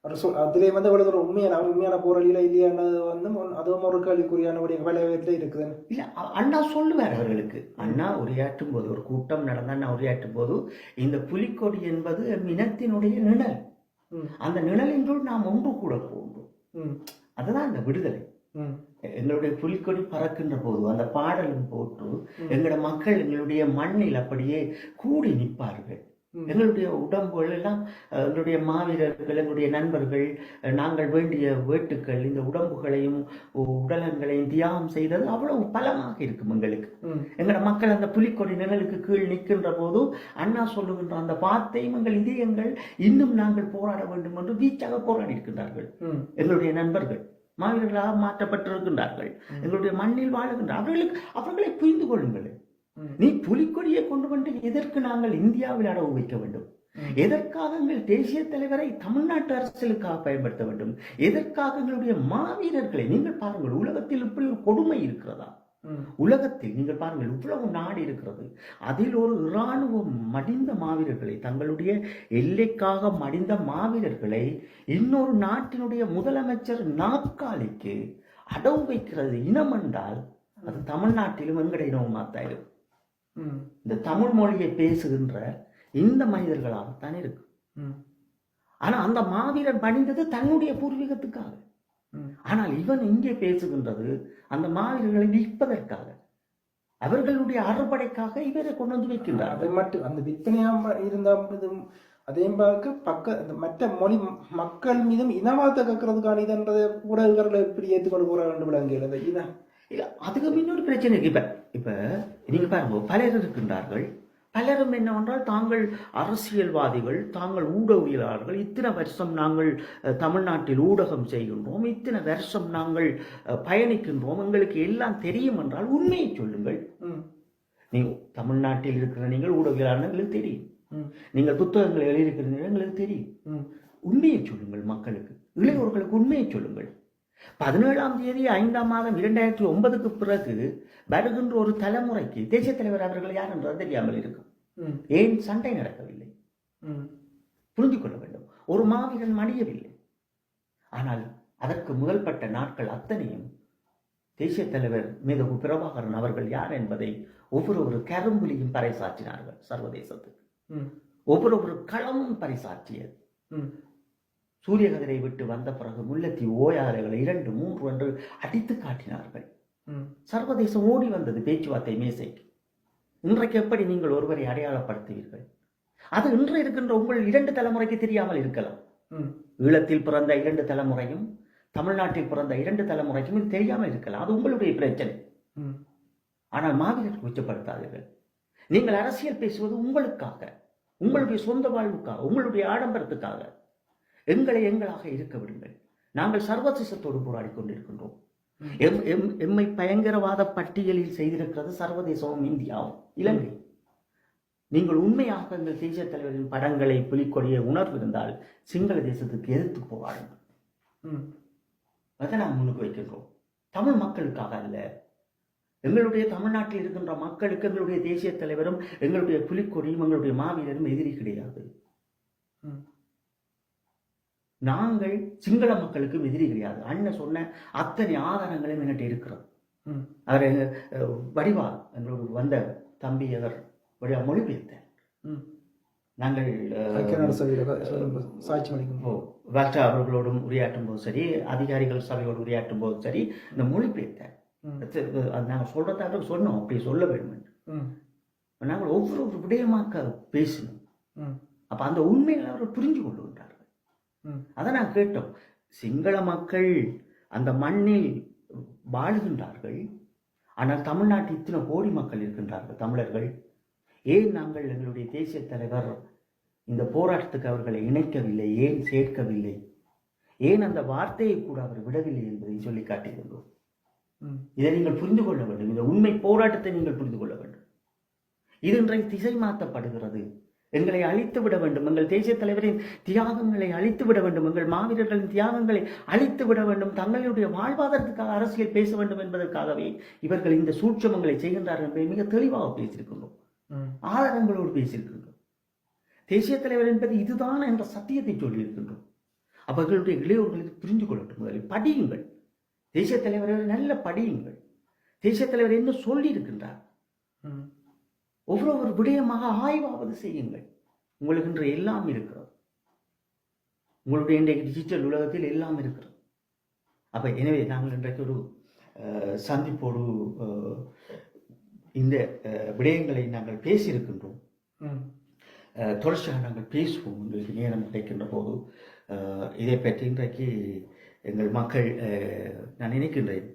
S2: அவர் அதிலே அவ்வளவு ஒரு உண்மையான போராளியில இல்லையானது அதுவும் ஒரு கேள்விக்குறியான விளைவுல இருக்குது.
S1: இல்ல, அண்ணா சொல்லுவார் அவர்களுக்கு. அண்ணா உரையாற்றும் போது, ஒரு கூட்டம் நடந்த அண்ணா உரையாற்றும் போது, இந்த புலிக்கொடி என்பது இனத்தினுடைய நிழல், அந்த நிழலின்றுள் நாம் ஒன்று கூட போன்றோம். அதுதான் அந்த விடுதலை. எங்களுடைய புலிக்கொடி பறக்கின்ற போது அந்த பாடலும் போட்டு எங்களோட மக்கள் எங்களுடைய மண்ணில் அப்படியே கூடி நிற்பார்கள். எங்களுடைய உடம்புகள் எல்லாம், எங்களுடைய மாவீரர்கள், எங்களுடைய நண்பர்கள், நாங்கள் வேண்டிய வேட்டுக்கள், இந்த உடம்புகளையும் உடலங்களையும் தியாகம் செய்தது அவ்வளவு பலமாக இருக்கும் எங்களுக்கு. எங்களோட மக்கள் அந்த புலிக்கொடி நிழலுக்கு கீழ் நிற்கின்ற போது அண்ணா சொல்லுகின்ற அந்த வார்த்தையும் எங்கள் இதயங்கள் இன்னும் நாங்கள் போராட வேண்டும் என்று வீச்சாக போராடி இருக்கின்றார்கள். எங்களுடைய நண்பர்கள் மாவீரர்களாக மாற்றப்பட்டிருக்கின்றார்கள், எங்களுடைய மண்ணில் வாழுகின்ற அவர்களை புரிந்து கொள்ளுங்கள். நீ புலிக்கொடியை கொண்டு வந்து எதற்கு நாங்கள் இந்தியாவில் அடவு வைக்க வேண்டும்? எதற்காக எங்கள் தேசிய தலைவரை தமிழ்நாட்டு அரசியலுக்காக பயன்படுத்த வேண்டும்? எதற்காக எங்களுடைய மாவீரர்களை? நீங்கள் பாருங்கள், உலகத்தில் இப்படி ஒரு கொடுமை இருக்கிறதா? உலகத்தில் நீங்கள் பாருங்கள், இவ்வளவு நாடு இருக்கிறது, அதில் ஒரு இராணுவம் மடிந்த மாவீரர்களை, தங்களுடைய எல்லைக்காக மடிந்த மாவீரர்களை இன்னொரு நாட்டினுடைய முதலமைச்சர் நாற்காலிக்கு அடவு வைக்கிறது இனம் என்றால் அது தமிழ்நாட்டிலும் எங்கட இனமாகத்தான் இருக்கும். இந்த தமிழ் மொழியை பேசுகின்ற இந்த மனிதர்களாகத்தான் இருக்கு. ஆனா அந்த மாவீரன் பணிந்தது தன்னுடைய பூர்வீகத்துக்காக. ஆனால் இவன் இங்கே பேசுகின்றது அந்த மாவீரர்களை விற்பதற்காக. அவர்களுடைய அறுபடைக்காக இவரை கொண்டு வந்து வைக்கின்றார்.
S2: அதை மட்டும் அந்த விற்பனையாக இருந்தால் அதே பார்க்க அந்த மற்ற மொழி மக்கள் மீதும் இனவாதத்தை கக்கிறதுக்கான இதுன்றதை கூட இவர்களை எப்படி ஏற்றுக்கொண்டு போற வேண்டும் விளங்கல இதை
S1: இல்லை, அதுக்கு இன்னொரு பிரச்சனை இருக்கு. இப்ப நீங்க பாருங்க, பலர் இருக்கின்றார்கள். பலரும் என்னவென்றால் தாங்கள் அரசியல்வாதிகள், தாங்கள் ஊடகவியலாளர்கள், இத்தனை வருஷம் நாங்கள் தமிழ்நாட்டில் ஊடகம் செய்கின்றோம், இத்தனை வருஷம் நாங்கள் பயணிக்கின்றோம், எங்களுக்கு எல்லாம் தெரியும் என்றால் உண்மையை சொல்லுங்கள். நீங்கள் தமிழ்நாட்டில் இருக்கிற நீங்கள் ஊடகவியலாளர்கள் எங்களுக்கு தெரியும், நீங்கள் புத்தகங்களை எழுதியிருக்கிறீர்கள் எங்களுக்கு தெரியும். உண்மையை சொல்லுங்கள் மக்களுக்கு, இளையோர்களுக்கு உண்மையை சொல்லுங்கள். 17ஆம் தேதி 5ஆம் மாதம் 2009க்கு பிறகு வருகின்ற ஒரு தலைமுறைக்கு தேசிய தலைவர் அவர்கள் யார் என்றது தெரியாமல் இருக்கும். ஏன் சண்டை நடக்கவில்லை? புரிந்து கொள்ள வேண்டும். ஒரு மாவீரன் மடியவில்லை. ஆனால் அதற்கு முதல்பட்ட நாட்கள் அத்தனையும் தேசிய தலைவர் மேதகு பிரபாகரன் அவர்கள் யார் என்பதை ஒவ்வொரு கரும்புலியும் பறைசாற்றினார்கள் சர்வதேசத்துக்கு. ஒவ்வொரு களமும் பறைசாற்றியது. சூரியகதிரை விட்டு வந்த பிறகு முல்லைத்தீவு ஓயாலைகளை 2, 3 என்று அடித்து காட்டினார்கள். சர்வதேசம் ஓடி வந்தது பேச்சுவார்த்தை மேசைக்கு. இன்றைக்கு எப்படி நீங்கள் ஒருவரை அடையாளப்படுத்துவீர்கள்? அது இன்று இருக்கின்ற உங்கள் 2 தலைமுறைக்கு தெரியாமல் இருக்கலாம். ஈழத்தில் பிறந்த 2 தலைமுறையும் தமிழ்நாட்டில் பிறந்த 2 தலைமுறைக்கும் இது தெரியாமல் இருக்கலாம். அது உங்களுடைய பிரச்சனை. ஆனால் மாவீரருக்கு உச்சப்படுத்தாதீர்கள். நீங்கள் அரசியல் பேசுவது உங்களுக்காக, உங்களுடைய சொந்த வாழ்வுக்காக, உங்களுடைய ஆடம்பரத்துக்காக. எங்களை எங்களாக இருக்க விடுங்கள். நாங்கள் சர்வதேசத்தோடு போராடி கொண்டிருக்கின்றோம். எம்மை பயங்கரவாத பட்டியலில் செய்திருக்கிறது சர்வதேசமும் இந்தியாவும் இலங்கை. நீங்கள் உண்மையாக எங்கள் தேசிய தலைவரின் படங்களை புலிக்கொடிய உணர்வு இருந்தால் சிங்கள தேசத்துக்கு எதிர்த்து போராடுங்கள். அதை நாம் முன்னுக்கு வைக்கின்றோம். தமிழ் மக்களுக்காக அல்ல. எங்களுடைய தமிழ்நாட்டில் இருக்கின்ற மக்களுக்கு எங்களுடைய தேசிய தலைவரும் எங்களுடைய புலிக்கொடியும் எங்களுடைய மாவீரரும் எதிரி கிடையாது. நாங்கள் சிங்கள மக்களுக்கும் எதிரி கிடையாது. அண்ணன் சொன்ன அத்தனை ஆதாரங்களும் என்கிட்ட இருக்கிறது. அவர் வடிவா எங்களோட வந்த தம்பி அவர் வடிவா மொழிபெயர்த்தார். நாங்கள் வால்டா அவர்களோடும் உரையாற்றும் போது சரி, அதிகாரிகள் சபையோடு உரையாற்றும் போது சரி, இந்த மொழிபெயர்த்தார். நாங்கள் சொல்றதாக சொன்னோம், அப்படி சொல்ல வேண்டும். நாங்கள் ஒவ்வொரு விடயமாக்க பேசினோம். அப்ப அந்த உண்மைகளை அவர்கள் புரிஞ்சு கொள்ளுகின்றார்கள். அதை நான் கேட்டோம். சிங்கள மக்கள் அந்த மண்ணில் வாழுகின்றார்கள். ஆனால் தமிழ்நாட்டில் இத்தனை கோடி மக்கள் இருக்கின்றார்கள் தமிழர்கள். ஏன் நாங்கள் எங்களுடைய தேசிய தலைவர் இந்த போராட்டத்துக்கு அவர்களை இணைக்கவில்லை, ஏன் சேர்க்கவில்லை, ஏன் அந்த வார்த்தையை கூட அவர் விடவில்லை என்பதை சொல்லி காட்டியிருந்தோம். இதை நீங்கள் புரிந்து கொள்ள வேண்டும். இந்த உண்மை போராட்டத்தை நீங்கள் புரிந்து கொள்ள வேண்டும். இது இன்றைக்கு திசை மாற்றப்படுகிறது. எங்களை அழித்து விட வேண்டும், எங்கள் தேசிய தலைவரின் தியாகங்களை அழித்து விட வேண்டும், எங்கள் மாவீரர்களின் தியாகங்களை அழித்து விட வேண்டும், தங்களுடைய வாழ்வாதாரத்துக்காக அரசியல் பேச வேண்டும் என்பதற்காகவே இவர்கள் இந்த சூட்சமங்களை செய்கின்றார்கள் என்பதை மிக தெளிவாக பேசியிருக்கின்றோம். ஆதாரங்களோடு பேசியிருக்கின்றோம். தேசிய தலைவர் என்பது இதுதான் என்ற சத்தியத்தை சொல்லியிருக்கின்றோம். அவர்களுடைய இளையோர்களுக்கு புரிந்து கொள்ளட்டும். முதலில் படியுங்கள். தேசிய தலைவரை நல்ல படியுங்கள். தேசிய தலைவர் என்ன சொல்லி இருக்கின்றார்? ஒவ்வொரு விடயமாக ஆய்வாவது செய்யுங்கள். உங்களுக்கு இன்று எல்லாம் இருக்கிறது. உங்களுடைய இன்றைக்கு டிஜிட்டல் உலகத்தில் எல்லாம் இருக்கிறது. அப்ப எனவே நாங்கள் இன்றைக்கு ஒரு சந்திப்போடு இந்த விடயங்களை நாங்கள் பேசியிருக்கின்றோம். தொடர்ச்சியாக நாங்கள் பேசுவோம். உங்களுக்கு நேரம் கிடைக்கின்ற போது இதை பற்றி இன்றைக்கு எங்கள் மக்கள் நான் நினைக்கின்றேன்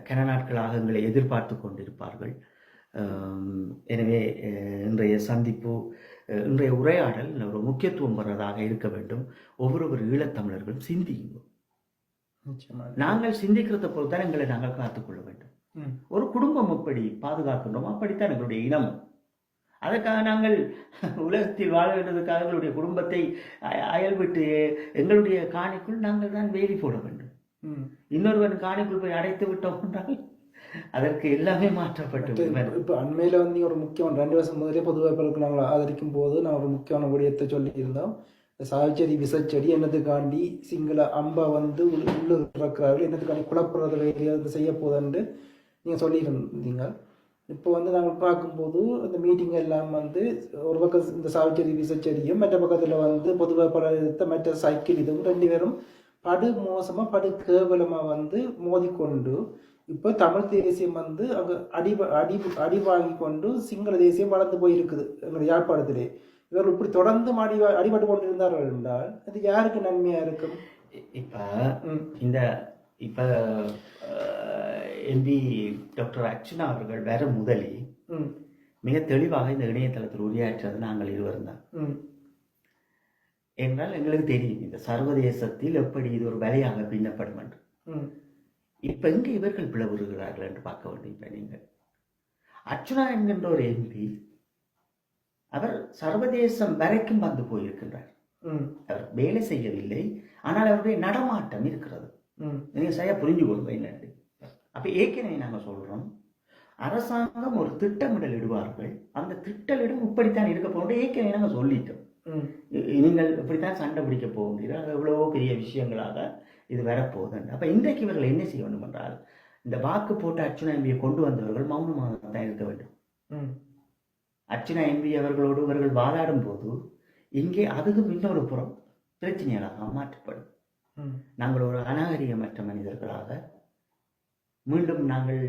S1: கன நாட்களாக எங்களை எதிர்பார்த்து கொண்டிருப்பார்கள். எனவே இன்றைய சந்திப்பு, இன்றைய உரையாடல் ஒரு முக்கியத்துவம் வர்றதாக இருக்க வேண்டும். ஒவ்வொரு ஈழத்தமிழர்களும் சிந்தியுங்க. நாங்கள் சிந்திக்கிறத போல் தான் எங்களை நாங்கள் காத்துக்கொள்ள வேண்டும். ஒரு குடும்பம் எப்படி பாதுகாக்கின்றோம் அப்படித்தான் எங்களுடைய இனம். அதற்காக நாங்கள் உலகத்தில் வாழ்கிறதுக்காக எங்களுடைய குடும்பத்தை அயல் விட்டு எங்களுடைய காணிக்குள் நாங்கள் தான் வேலி போட வேண்டும். இன்னொருவன் காணிக்குள் போய் அடைத்து விட்டோம் என்றால் அதற்கு எல்லாமே மாற்றப்பட்டு.
S2: இப்போ அண்மையில வந்து ஒரு முக்கியம் 2 வருஷம் முதலே பொதுவாக நாங்கள் ஆதரிக்கும் போது நான் ஒரு முக்கியமான விடயத்தை சொல்லி இருந்தோம். சாய்ச்செடி விசச்செடி என்னத்துக்காண்டி சிங்கள அம்பா வந்து உள்ளு இருக்கிறார்கள், என்னத்துக்காண்டி குழப்புறது வேலையை செய்ய போதுன்னு நீங்கள் சொல்லியிருந்தீங்க. இப்போ வந்து நாங்கள் பார்க்கும்போது இந்த மீட்டிங் எல்லாம் வந்து ஒரு பக்கம் இந்த சாய்ச்செடி விசச்செடியும், மற்ற பக்கத்தில் வந்து பொதுவாக மற்ற சைக்கிள் இதுவும் 2 பேரும் படு மோசமாக படு கேவலமாக வந்து மோதிக்கொண்டு இப்போ தமிழ் தேசியம் வந்து அங்கே அடி வாங்கி கொண்டு சிங்கள தேசியம் வளர்ந்து போயிருக்குது எங்களுடைய யாழ்ப்பாணத்திலே. இவர்கள் இப்படி தொடர்ந்து அடிபட்டு கொண்டு இருந்தார்கள் என்றால் அது யாருக்கு நன்மையா இருக்கும்?
S1: இப்போ இந்த இப்போ எம்பி டாக்டர் அர்ச்சுனா அவர்கள் வேற முதலே மிக தெளிவாக இந்த இணையதளத்தில் உரையாற்றது நாங்கள் இருவரும் தான். என்றால் எங்களுக்கு தெரியும் இந்த சர்வதேசத்தில் எப்படி இது ஒரு வேலையாக பின்னப்படும் என்று. இப்ப எங்க இவர்கள் பிளவுறுகிறார்கள் என்று பார்க்க வேண்டும். இப்ப நீங்கள் அர்ச்சுனா என்கின்ற ஒரு எம்பி அவர் சர்வதேசம் வரைக்கும் வந்து போயிருக்கின்றார். அவர் வேலை செய்யவில்லை, ஆனால் அவருடைய நடமாட்டம் இருக்கிறது. நீங்க சரியா புரிஞ்சு கொள்வேன். அப்ப ஏற்கனவே நாங்க சொல்றோம், அரசாங்கம் ஒரு திட்டமிடல் இடுவார்கள், அந்த திட்டமிடம் இப்படித்தான் இருக்க போகிற ஏற்கனவே நாங்க சொல்லிட்டோம். நீங்கள் இப்படித்தான் சண்டை பிடிக்க போகிறீர்கள், அது எவ்வளவோ பெரிய விஷயங்களாக இது வரப்போகுது. அப்ப இன்றைக்கு இவர்கள் என்ன செய்ய வேண்டும் என்றால், இந்த வாக்கு போட்டு அர்ச்சுனா எம்பியை கொண்டு வந்தவர்கள் மௌனமாக தான் இருக்க வேண்டும். அர்ச்சுனா எம்பி அவர்களோடு இவர்கள் வாதாடும் போது இங்கே அதுக்கும் இன்னொரு புறம் பிரச்சனைகளாக மாற்றப்படும். நாங்கள் ஒரு அநாகரிகமற்ற மனிதர்களாக மீண்டும் நாங்கள்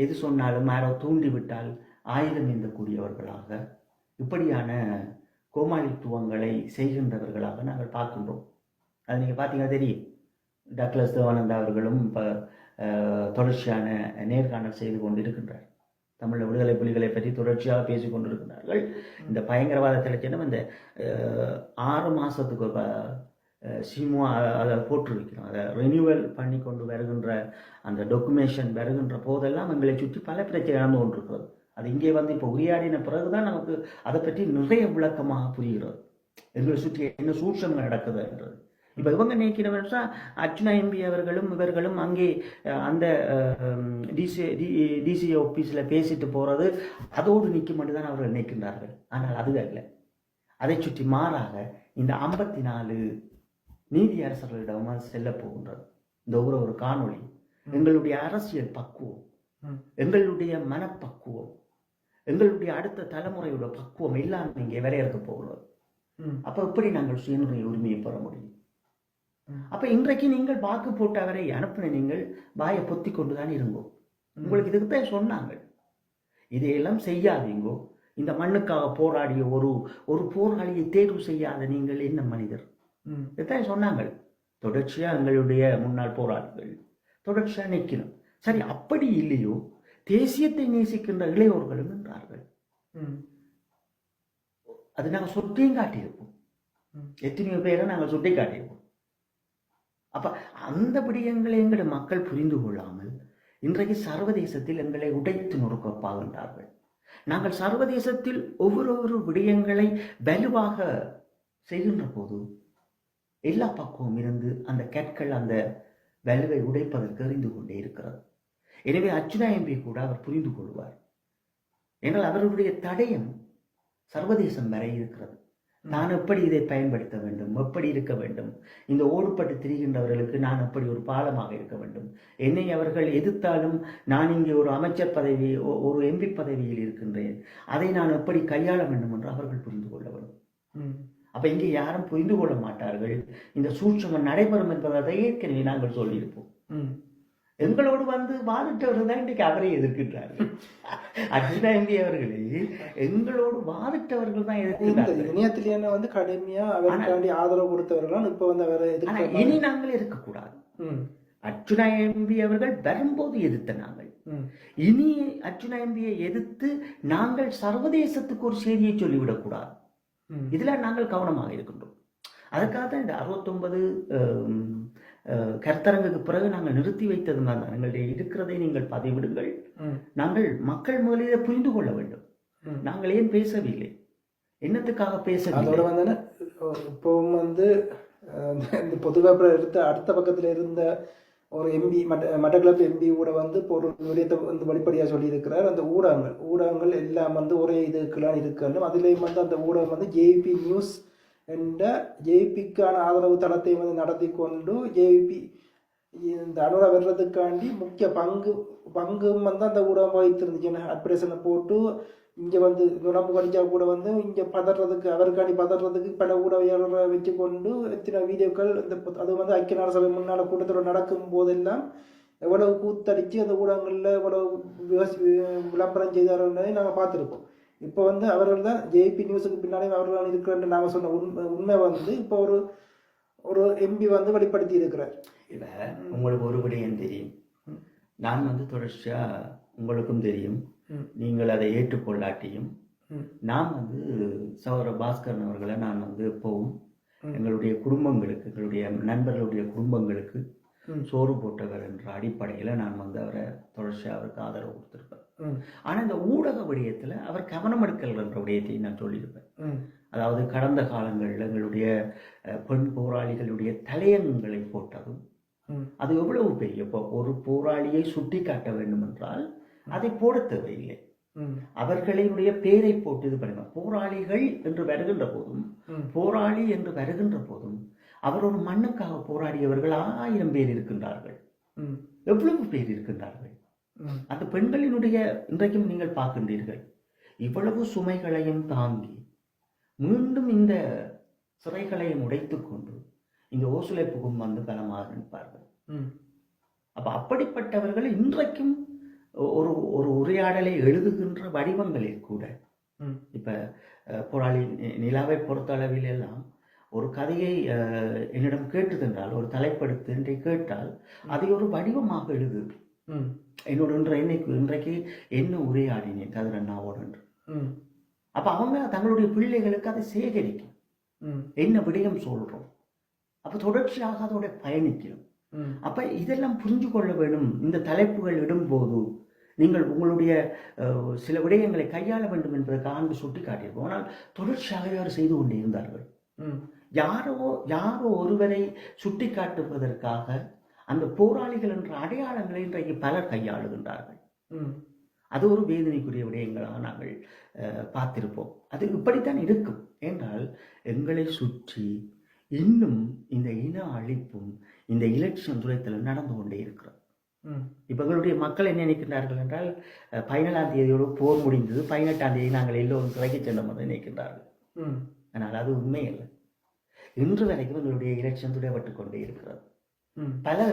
S1: எது சொன்னாலும் யாரோ தூண்டிவிட்டால் ஆயுதம் ஏந்தக்கூடியவர்களாக இப்படியான கோமாளித்துவங்களை செய்கின்றவர்களாக நாங்கள் பார்க்கின்றோம். அது நீங்கள் பார்த்தீங்கன்னா தெரியும். டக்ளஸ் தேவானந்தா அவர்களும் இப்போ தொடர்ச்சியான நேர்காணல் செய்து கொண்டிருக்கின்றார். தமிழ் விடுதலை புலிகளை பற்றி தொடர்ச்சியாக பேசிக் கொண்டிருக்கிறார்கள். இந்த பயங்கரவாதத்தில் சின்ன இந்த 6 மாதத்துக்கு சிமோ அதை போட்டிருக்கிறோம். அதை ரினியூவல் பண்ணி கொண்டு வருகின்ற அந்த டொக்குமெண்டேஷன் வருகின்ற போதெல்லாம் எங்களை சுற்றி பல பிரச்சனை நடந்து கொண்டிருக்கிறது. அது இங்கே வந்து இப்போ உரையாடின பிறகுதான் நமக்கு அதை பற்றி நிறைய விளக்கமாக புரிகிறது. எங்களை சுற்றி என்ன சூட்சம் நடக்குது என்றது. இப்போ இவங்க நினைக்கிறவர்கள் அர்ச்சுனா எம்பி அவர்களும் இவர்களும் அங்கே அந்த டிசி ஆஃபீஸில் பேசிட்டு போகிறது அதோடு நிற்கும் மட்டும் தான் அவர்கள் நினைக்கின்றார்கள். ஆனால் அது அல்ல. அதை சுற்றி மாறாக இந்த 54 நீதி அரசர்களிடம் செல்ல போகின்றது இந்த ஒரு காணொளி. எங்களுடைய அரசியல் பக்குவம், எங்களுடைய மனப்பக்குவம், எங்களுடைய அடுத்த தலைமுறையோட பக்குவம் எல்லாம் இங்கே வரையறுக்க போகிறது. அப்போ எப்படி நாங்கள் சுயநிர்ணய உரிமையை பெற முடியும்? அப்ப இன்றைக்கு நீங்கள் வாக்கு போட்டவரை அனுப்பின நீங்கள் வாயை பொத்தி கொண்டுதான் இருங்கோ. உங்களுக்கு இதுக்கு தான் சொன்னாங்க, இதையெல்லாம் செய்யாதீங்கோ. இந்த மண்ணுக்காக போராடிய ஒரு போராளியை தேர்வு செய்யாத நீங்கள் என்ன மனிதர்? இதுதான் சொன்னாங்க. தொடர்ச்சியா எங்களுடைய முன்னாள் போராளிகள் தொடர்ச்சியா நிற்கணும். சரி, அப்படி இல்லையோ தேசியத்தை நேசிக்கின்ற இளையோர்களும் என்றார்கள். அது நாங்கள் சுட்டியும் காட்டியிருப்போம். எத்தனையோ பேரை நாங்கள் சுட்டி காட்டியிருப்போம். அப்ப அந்த விடயங்களை எங்களை மக்கள் புரிந்து கொள்ளாமல் இன்றைக்கு சர்வதேசத்தில் எங்களை உடைத்து நொறுக்கப்பாகின்றார்கள். நாங்கள் சர்வதேசத்தில் ஒவ்வொரு விடயங்களை வலுவாக செய்கின்ற போது எல்லா பக்குவம் இருந்து அந்த கற்கள் அந்த வலுவை உடைப்பதற்கு அறிந்து கொண்டே இருக்கிறது. எனவே அர்ச்சுனா எம்பி கூட அவர் புரிந்து கொள்வார். என்றால் அவருடைய தடயம் சர்வதேசம் வரை இருக்கிறது. நான் எப்படி இதை பயன்படுத்த வேண்டும், எப்படி இருக்க வேண்டும், இந்த ஓடுபட்டு திரிகின்றவர்களுக்கு நான் எப்படி ஒரு பாலமாக இருக்க வேண்டும், என்னை அவர்கள் எதிர்த்தாலும் நான் இங்கே ஒரு அமைச்சர் பதவி, ஒரு எம்பி பதவியில் இருக்கின்றேன், அதை நான் எப்படி கையாள வேண்டும் என்று அவர்கள் புரிந்து கொள்ள வேண்டும். அப்ப இங்கே யாரும் புரிந்து கொள்ள மாட்டார்கள். இந்த சூட்சமம் நடைபெறும் என்பதை ஏற்கனவே நாங்கள் சொல்லியிருப்போம். எங்களோடு வந்து வாதிட்டவர்கள் தான் இன்றைக்கு அவரை எதிர்க்கின்றார்கள். அர்ச்சுனா எம்பி அவர்களே எங்களோடு வாதிட்டவர்கள் தான் எதிர்க்கிறார்கள்.
S2: இணையத்திலேயே வந்து கடுமையா அவருக்காண்டி ஆதரவு கொடுத்தவர்கள் இப்ப வந்து அவரை எதிர்க்க.
S1: இனி நாங்கள் இருக்கக்கூடாது. அர்ச்சுனா எம்பி அவர்கள் வரும்போது எதிர்த்த நாங்கள் இனி அர்ச்சுனா எம்பியை எதிர்த்து நாங்கள் சர்வதேசத்துக்கு ஒரு செய்தியை சொல்லிவிடக்கூடாது. இதுல நாங்கள் கவனமாக இருக்கின்றோம். அதற்காக தான் இந்த 69 கருத்தரங்குக்கு பிறகு நாங்கள் நிறுத்தி வைத்தது தான். எங்களுடைய இருக்கிறதை நீங்கள் பதிவிடுங்கள். நாங்கள் மக்கள் முதலில் புரிந்து கொள்ள வேண்டும். நாங்கள் ஏன் பேசவில்லை, என்னத்துக்காக பேசவில்லை.
S2: இப்பவும் வந்து இந்த பொதுவாக எடுத்த அடுத்த பக்கத்தில் இருந்த ஒரு எம்பி மட்டக்களப்பு எம்பி கூட வந்து இப்போ ஒரு விடயத்தை வந்து வெளிப்படையாக சொல்லியிருக்கிறார். அந்த ஊடகங்கள் எல்லாம் வந்து ஒரே இதுக்கெல்லாம் இருக்கணும். அதுலேயும் வந்து அந்த ஊடகம் வந்து ஜேபி நியூஸ் என்ற ஜேபிக்கான ஆதரவு தளத்தை வந்து நடத்தி கொண்டு ஜேபி இந்த அனுரா வர்றதுக்காண்டி முக்கிய பங்கும் வந்து அந்த ஊடகம் வகித்திருந்துச்சு. அட்வர்டைஸ்மெண்ட் போட்டு இங்கே வந்து நுழம்பு கடிச்சா கூட வந்து இங்கே பதறதுக்கு அவருக்காண்டி பதறதுக்கு பல ஊடகங்களை வச்சு கொண்டு எத்தனை வீடியோக்கள் இந்த அது வந்து ஐக்கிய நாடு சபை முன்னாள் கூட்டத்தோடு நடக்கும் போதெல்லாம் எவ்வளவு கூத்தடிச்சு அந்த ஊடகங்களில் எவ்வளவு விளம்பரம் செய்தார்கள் நாங்கள் பார்த்துருக்கோம். இப்போ வந்து அவர்கள் தான் ஜேபி நியூஸுக்கு பின்னாலே அவர்கள் தான் இருக்கிறன்னு நாங்கள் சொன்ன உண்மை வந்து இப்போ ஒரு எம்பி வந்து வெளிப்படுத்தி இருக்கிறார்.
S1: இல்லை, உங்களுக்கு ஒரு விடயம் தெரியும். நான் வந்து தொடர்ச்சியாக உங்களுக்கும் தெரியும், நீங்கள் அதை ஏற்றுக்கொள்ளாட்டியும் நான் வந்து சௌர பாஸ்கரன் அவர்களை நான் வந்து எப்பவும் எங்களுடைய குடும்பங்களுக்கு, எங்களுடைய நண்பர்களுடைய குடும்பங்களுக்கு சோறு போட்டவர் என்ற அடிப்படையில் நான் வந்து அவரை தொடர்ச்சியாக அவருக்கு ஆதரவு கொடுத்துருப்பேன். ஆனால் இந்த ஊடக விடயத்தில் அவர் கவனம் எடுக்கல் என்ற விடயத்தையும் நான் சொல்லியிருப்பேன். அதாவது கடந்த காலங்களில் எங்களுடைய பெண் போராளிகளுடைய தலையங்களை போட்டதும் அது எவ்வளவு பெரிய, இப்போ ஒரு போராளியை சுட்டி காட்ட வேண்டும் என்றால் அதை போட தேவையில்லை, அவர்களினுடைய பேரை போட்டு இது பண்ணுங்க. போராளிகள் என்று வருகின்ற போதும், போராளி என்று வருகின்ற போதும் அவர் ஒரு மண்ணுக்காக போராடியவர்கள் 1000 பேர் இருக்கின்றார்கள். எவ்வளவு பேர் இருக்கின்றார்கள்? அந்த பெண்களினுடைய இன்றைக்கும் நீங்கள் பார்க்கின்றீர்கள், இவ்வளவு சுமைகளையும் தாங்கி மீண்டும் இந்த சிறைகளையும் உடைத்துக் கொண்டு இந்த ஓசுலைப்புக்கும் வந்து பலமாக நிற்பார்கள். அப்ப அப்படிப்பட்டவர்கள் இன்றைக்கும் ஒரு ஒரு உரையாடலை எழுதுகின்ற வடிவங்களில் கூட, இப்ப போராளி நிலாவை பொறுத்த அளவில் எல்லாம் ஒரு கதையை என்னிடம் கேட்டுதென்றால், ஒரு தலைப்படுத்து என்று கேட்டால் அதை ஒரு வடிவமாக எழுது. என்னோட இன்றைக்கு என்ன உரையாடினேன் கதிரண்ணாவோடு என்று. அப்ப அவங்க தங்களுடைய பிள்ளைகளுக்கு அதை சேகரிக்கும், என்ன விடயம் சொல்றோம், அப்ப தொடர்ச்சியாக அதோட பயணிக்கணும். அப்ப இதெல்லாம் புரிஞ்சு கொள்ள வேண்டும். இந்த தலைப்புகள் இடும்போது நீங்கள் உங்களுடைய சில விடயங்களை கையாள வேண்டும் என்பதற்காக அங்கு சுட்டி காட்டியிருக்கோம். ஆனால் தொடர்ச்சியாக அவர் செய்து கொண்டே இருந்தார்கள். யாரோ ஒருவரை சுட்டி காட்டுவதற்காக அந்த போராளிகள் என்ற அடையாளங்களை இன்றைக்கு பலர் கையாளுகின்றார்கள். அது ஒரு வேதனைக்குரிய விடயங்களாக நாங்கள் பார்த்திருப்போம். அது இப்படித்தான் இருக்கும். என்றால் எங்களை சுற்றி இன்னும் இந்த இன அழிப்பும் இந்த எலெக்ஷன் துறைத்தில் நடந்து கொண்டே இருக்கிறது. இப்ப எங்களுடைய மக்கள் என்ன நினைக்கின்றார்கள் என்றால், 17ஆம் தேதியோடு போர் முடிந்தது, 18ஆம் தேதி நாங்கள் எல்லோரும் சிறைக்கு செல்லும் என்று நினைக்கின்றார்கள். ஆனால் அது உண்மை இல்லை. இன்று வரைக்கும் எங்களுடைய எலெக்ஷன் துடைப்பட்டு கொண்டே இருக்கிறது. பல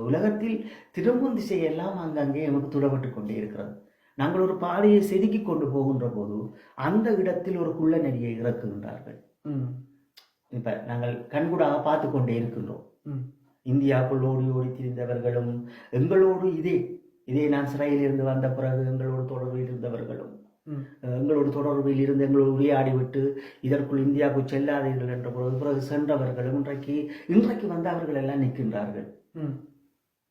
S1: உலகத்தில் திரும்பும் திசையெல்லாம் அங்கங்கே நமக்கு துடைப்பட்டு கொண்டே இருக்கிறது. நாங்கள் ஒரு பாதையை செதுக்கி கொண்டு போகின்ற போது அந்த இடத்தில் ஒரு குள்ள நெறியை இறக்குகின்றார்கள். இப்ப நாங்கள் கண்கூடாக பார்த்து கொண்டே இருக்கின்றோம். இந்தியாவுக்குள் ஓடி ஓடி திரிந்தவர்களும் எங்களோடு இதே நான் சிறையில் இருந்து வந்த பிறகு எங்களோடு தொடர்பில் இருந்தவர்களும், எங்களோடு தொடர்பில் இருந்து எங்களோடு உரையாடிவிட்டு இதற்குள் இந்தியாவுக்கு செல்லாதீர்கள் என்ற பிறகு சென்றவர்களும் இன்றைக்கு வந்தவர்கள் எல்லாம் நிற்கின்றார்கள்.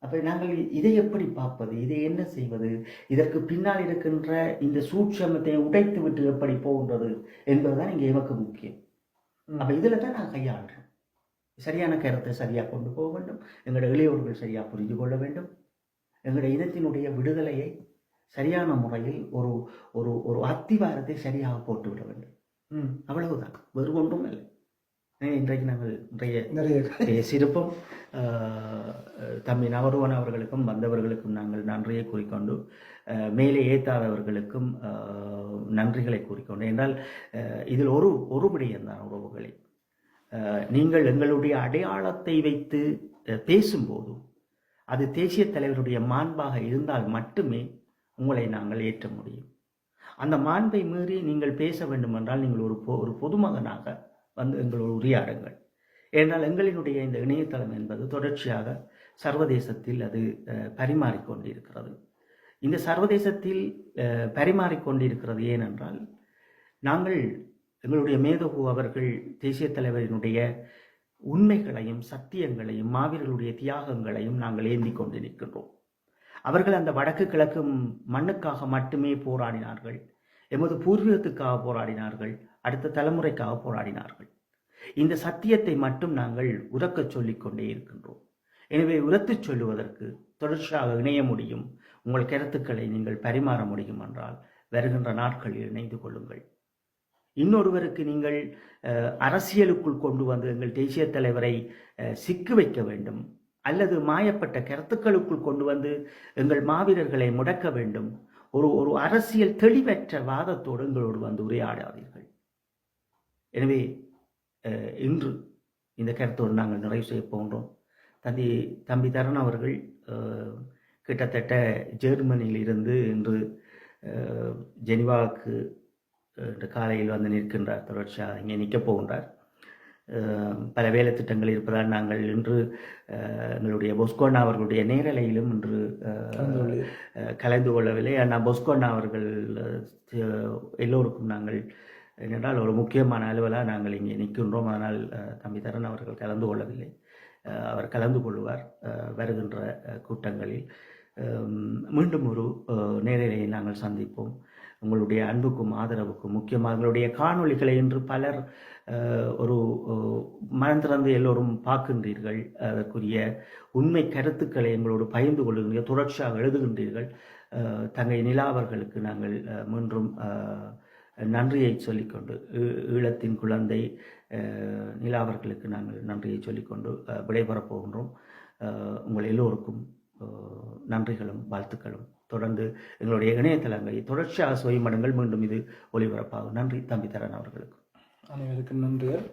S1: அப்ப நாங்கள் இதை எப்படி பார்ப்பது, இதை என்ன செய்வது, இதற்கு பின்னால் இருக்கின்ற இந்த சூட்சமத்தை உடைத்து விட்டு எப்படி போகின்றது என்பதுதான் இங்கே எமக்கு முக்கியம். அப்ப இதுல தான் நான் கையாளுறேன். சரியான கருத்தை சரியாக கொண்டு போக வேண்டும், எங்களுடைய இளையோர்கள் சரியாக புரிந்து கொள்ள வேண்டும், எங்களுடைய இனத்தினுடைய விடுதலையை சரியான முறையில் ஒரு ஒரு ஒரு அத்திவாரத்தை சரியாக போட்டுவிட வேண்டும். அவ்வளவுதான், வேறு ஒன்றும் இல்லை. இன்றைக்கு நாங்கள் நிறைய பேசியிருப்போம். தம்பி நவருவன் அவர்களுக்கும் வந்தவர்களுக்கும் நாங்கள் நன்றியை கூறிக்கொண்டு, மேலே ஏற்றாதவர்களுக்கும் நன்றிகளை கூறிக்கொண்டு, என்றால் இதில் ஒரு விடயம்தான் உறவுகளை, நீங்கள் எங்களுடைய அடையாளத்தை வைத்து பேசும்போது அது தேசிய தலைவருடைய மாண்பாக இருந்தால் மட்டுமே உங்களை நாங்கள் ஏற்ற முடியும். அந்த மாண்பை மீறி நீங்கள் பேச வேண்டும் என்றால் நீங்கள் ஒரு பொதுமகனாக வந்து எங்களோடு உரையாடுங்கள். ஏனால் எங்களினுடைய இந்த இணையதளம் என்பது தொடர்ச்சியாக சர்வதேசத்தில் அது பரிமாறிக்கொண்டிருக்கிறது. இந்த சர்வதேசத்தில் பரிமாறிக்கொண்டிருக்கிறது ஏனென்றால், நாங்கள் எங்களுடைய மேதகு அவர்கள் தேசிய தலைவரினுடைய உண்மைகளையும் சத்தியங்களையும் மாவீரர்களுடைய தியாகங்களையும் நாங்கள் ஏந்தி கொண்டு நிற்கின்றோம். அவர்கள் அந்த வடக்கு கிழக்கு மண்ணுக்காக மட்டுமே போராடினார்கள், எமது பூர்வீகத்துக்காக போராடினார்கள், அடுத்த தலைமுறைக்காக போராடினார்கள். இந்த சத்தியத்தை மட்டும் நாங்கள் உரக்கச் சொல்லிக் கொண்டே இருக்கின்றோம். எனவே உரத்துச் சொல்லுவதற்கு தொடர்ச்சியாக இணைய முடியும், உங்கள் கருத்துக்களை நீங்கள் பரிமாற முடியும் என்றால் வருகின்ற நாட்களில் இணைந்து கொள்ளுங்கள். இன்னொருவருக்கு நீங்கள் அரசியலுக்குள் கொண்டு வந்து எங்கள் தேசிய தலைவரை சிக்கு வைக்க வேண்டும், அல்லது மாயப்பட்ட கருத்துக்களுக்குள் கொண்டு வந்து எங்கள் மாவீரர்களை முடக்க வேண்டும், ஒரு அரசியல் தெளிவற்ற வாதத்தோடு எங்களோடு வந்து உரையாடாதீர்கள். எனவே இன்று இந்த கருத்தோடு நாங்கள் நிறைவு செய்ய போகின்றோம். தம்பி தருண் அவர்கள் கிட்டத்தட்ட ஜெர்மனியிலிருந்து இன்று ஜெனிவாவுக்கு இன்று காலையில் வந்து நிற்கின்றார். தொடர்ச்சியாக இங்கே நிற்கப் போகின்றார். பல வேலை திட்டங்கள் இருப்பதால் நாங்கள் இன்று எங்களுடைய பொஸ்கோண்ணா அவர்களுடைய நேரலையிலும் இன்று கலந்து கொள்ளவில்லை. ஆனால் பொஸ்கோண்ணா அவர்கள் எல்லோருக்கும் நாங்கள் என்னென்றால் ஒரு முக்கியமான அலுவலாக நாங்கள் இங்கே நிற்கின்றோம். அதனால் தம்பி தரன் அவர்கள் கலந்து கொள்ளவில்லை. அவர் கலந்து கொள்வார் வருகின்ற கூட்டங்களில். மீண்டும் ஒரு நேரலையை நாங்கள் சந்திப்போம். உங்களுடைய அன்புக்கும் ஆதரவுக்கும் முக்கியமாக எங்களுடைய காணொளிகளை இன்று பலர் ஒரு மனம் திறந்து எல்லோரும் பார்க்கின்றீர்கள். அதற்குரிய உண்மை கருத்துக்களை எங்களோடு பகிர்ந்து கொள்ளுகின்றீர்கள், தொடர்ச்சியாக எழுதுகின்றீர்கள். தங்கை நிலா அவர்களுக்கு நாங்கள் மீண்டும் நன்றியை சொல்லிக்கொண்டு, ஈழத்தின் குழந்தை நிலா அவர்களுக்கு நாங்கள் நன்றியை சொல்லிக்கொண்டு விடைபெறப் போகின்றோம். உங்கள் எல்லோருக்கும் நன்றிகளும் வாழ்த்துக்களும். தொடர்ந்து எங்களுடைய இணையதளங்களை தொடர்ச்சியாக சுயமடங்கள் மீண்டும் இது ஒளிபரப்பாகும். நன்றி தம்பி தரன் அவர்களுக்கு.
S2: அனைவருக்கும் நன்றிகள்.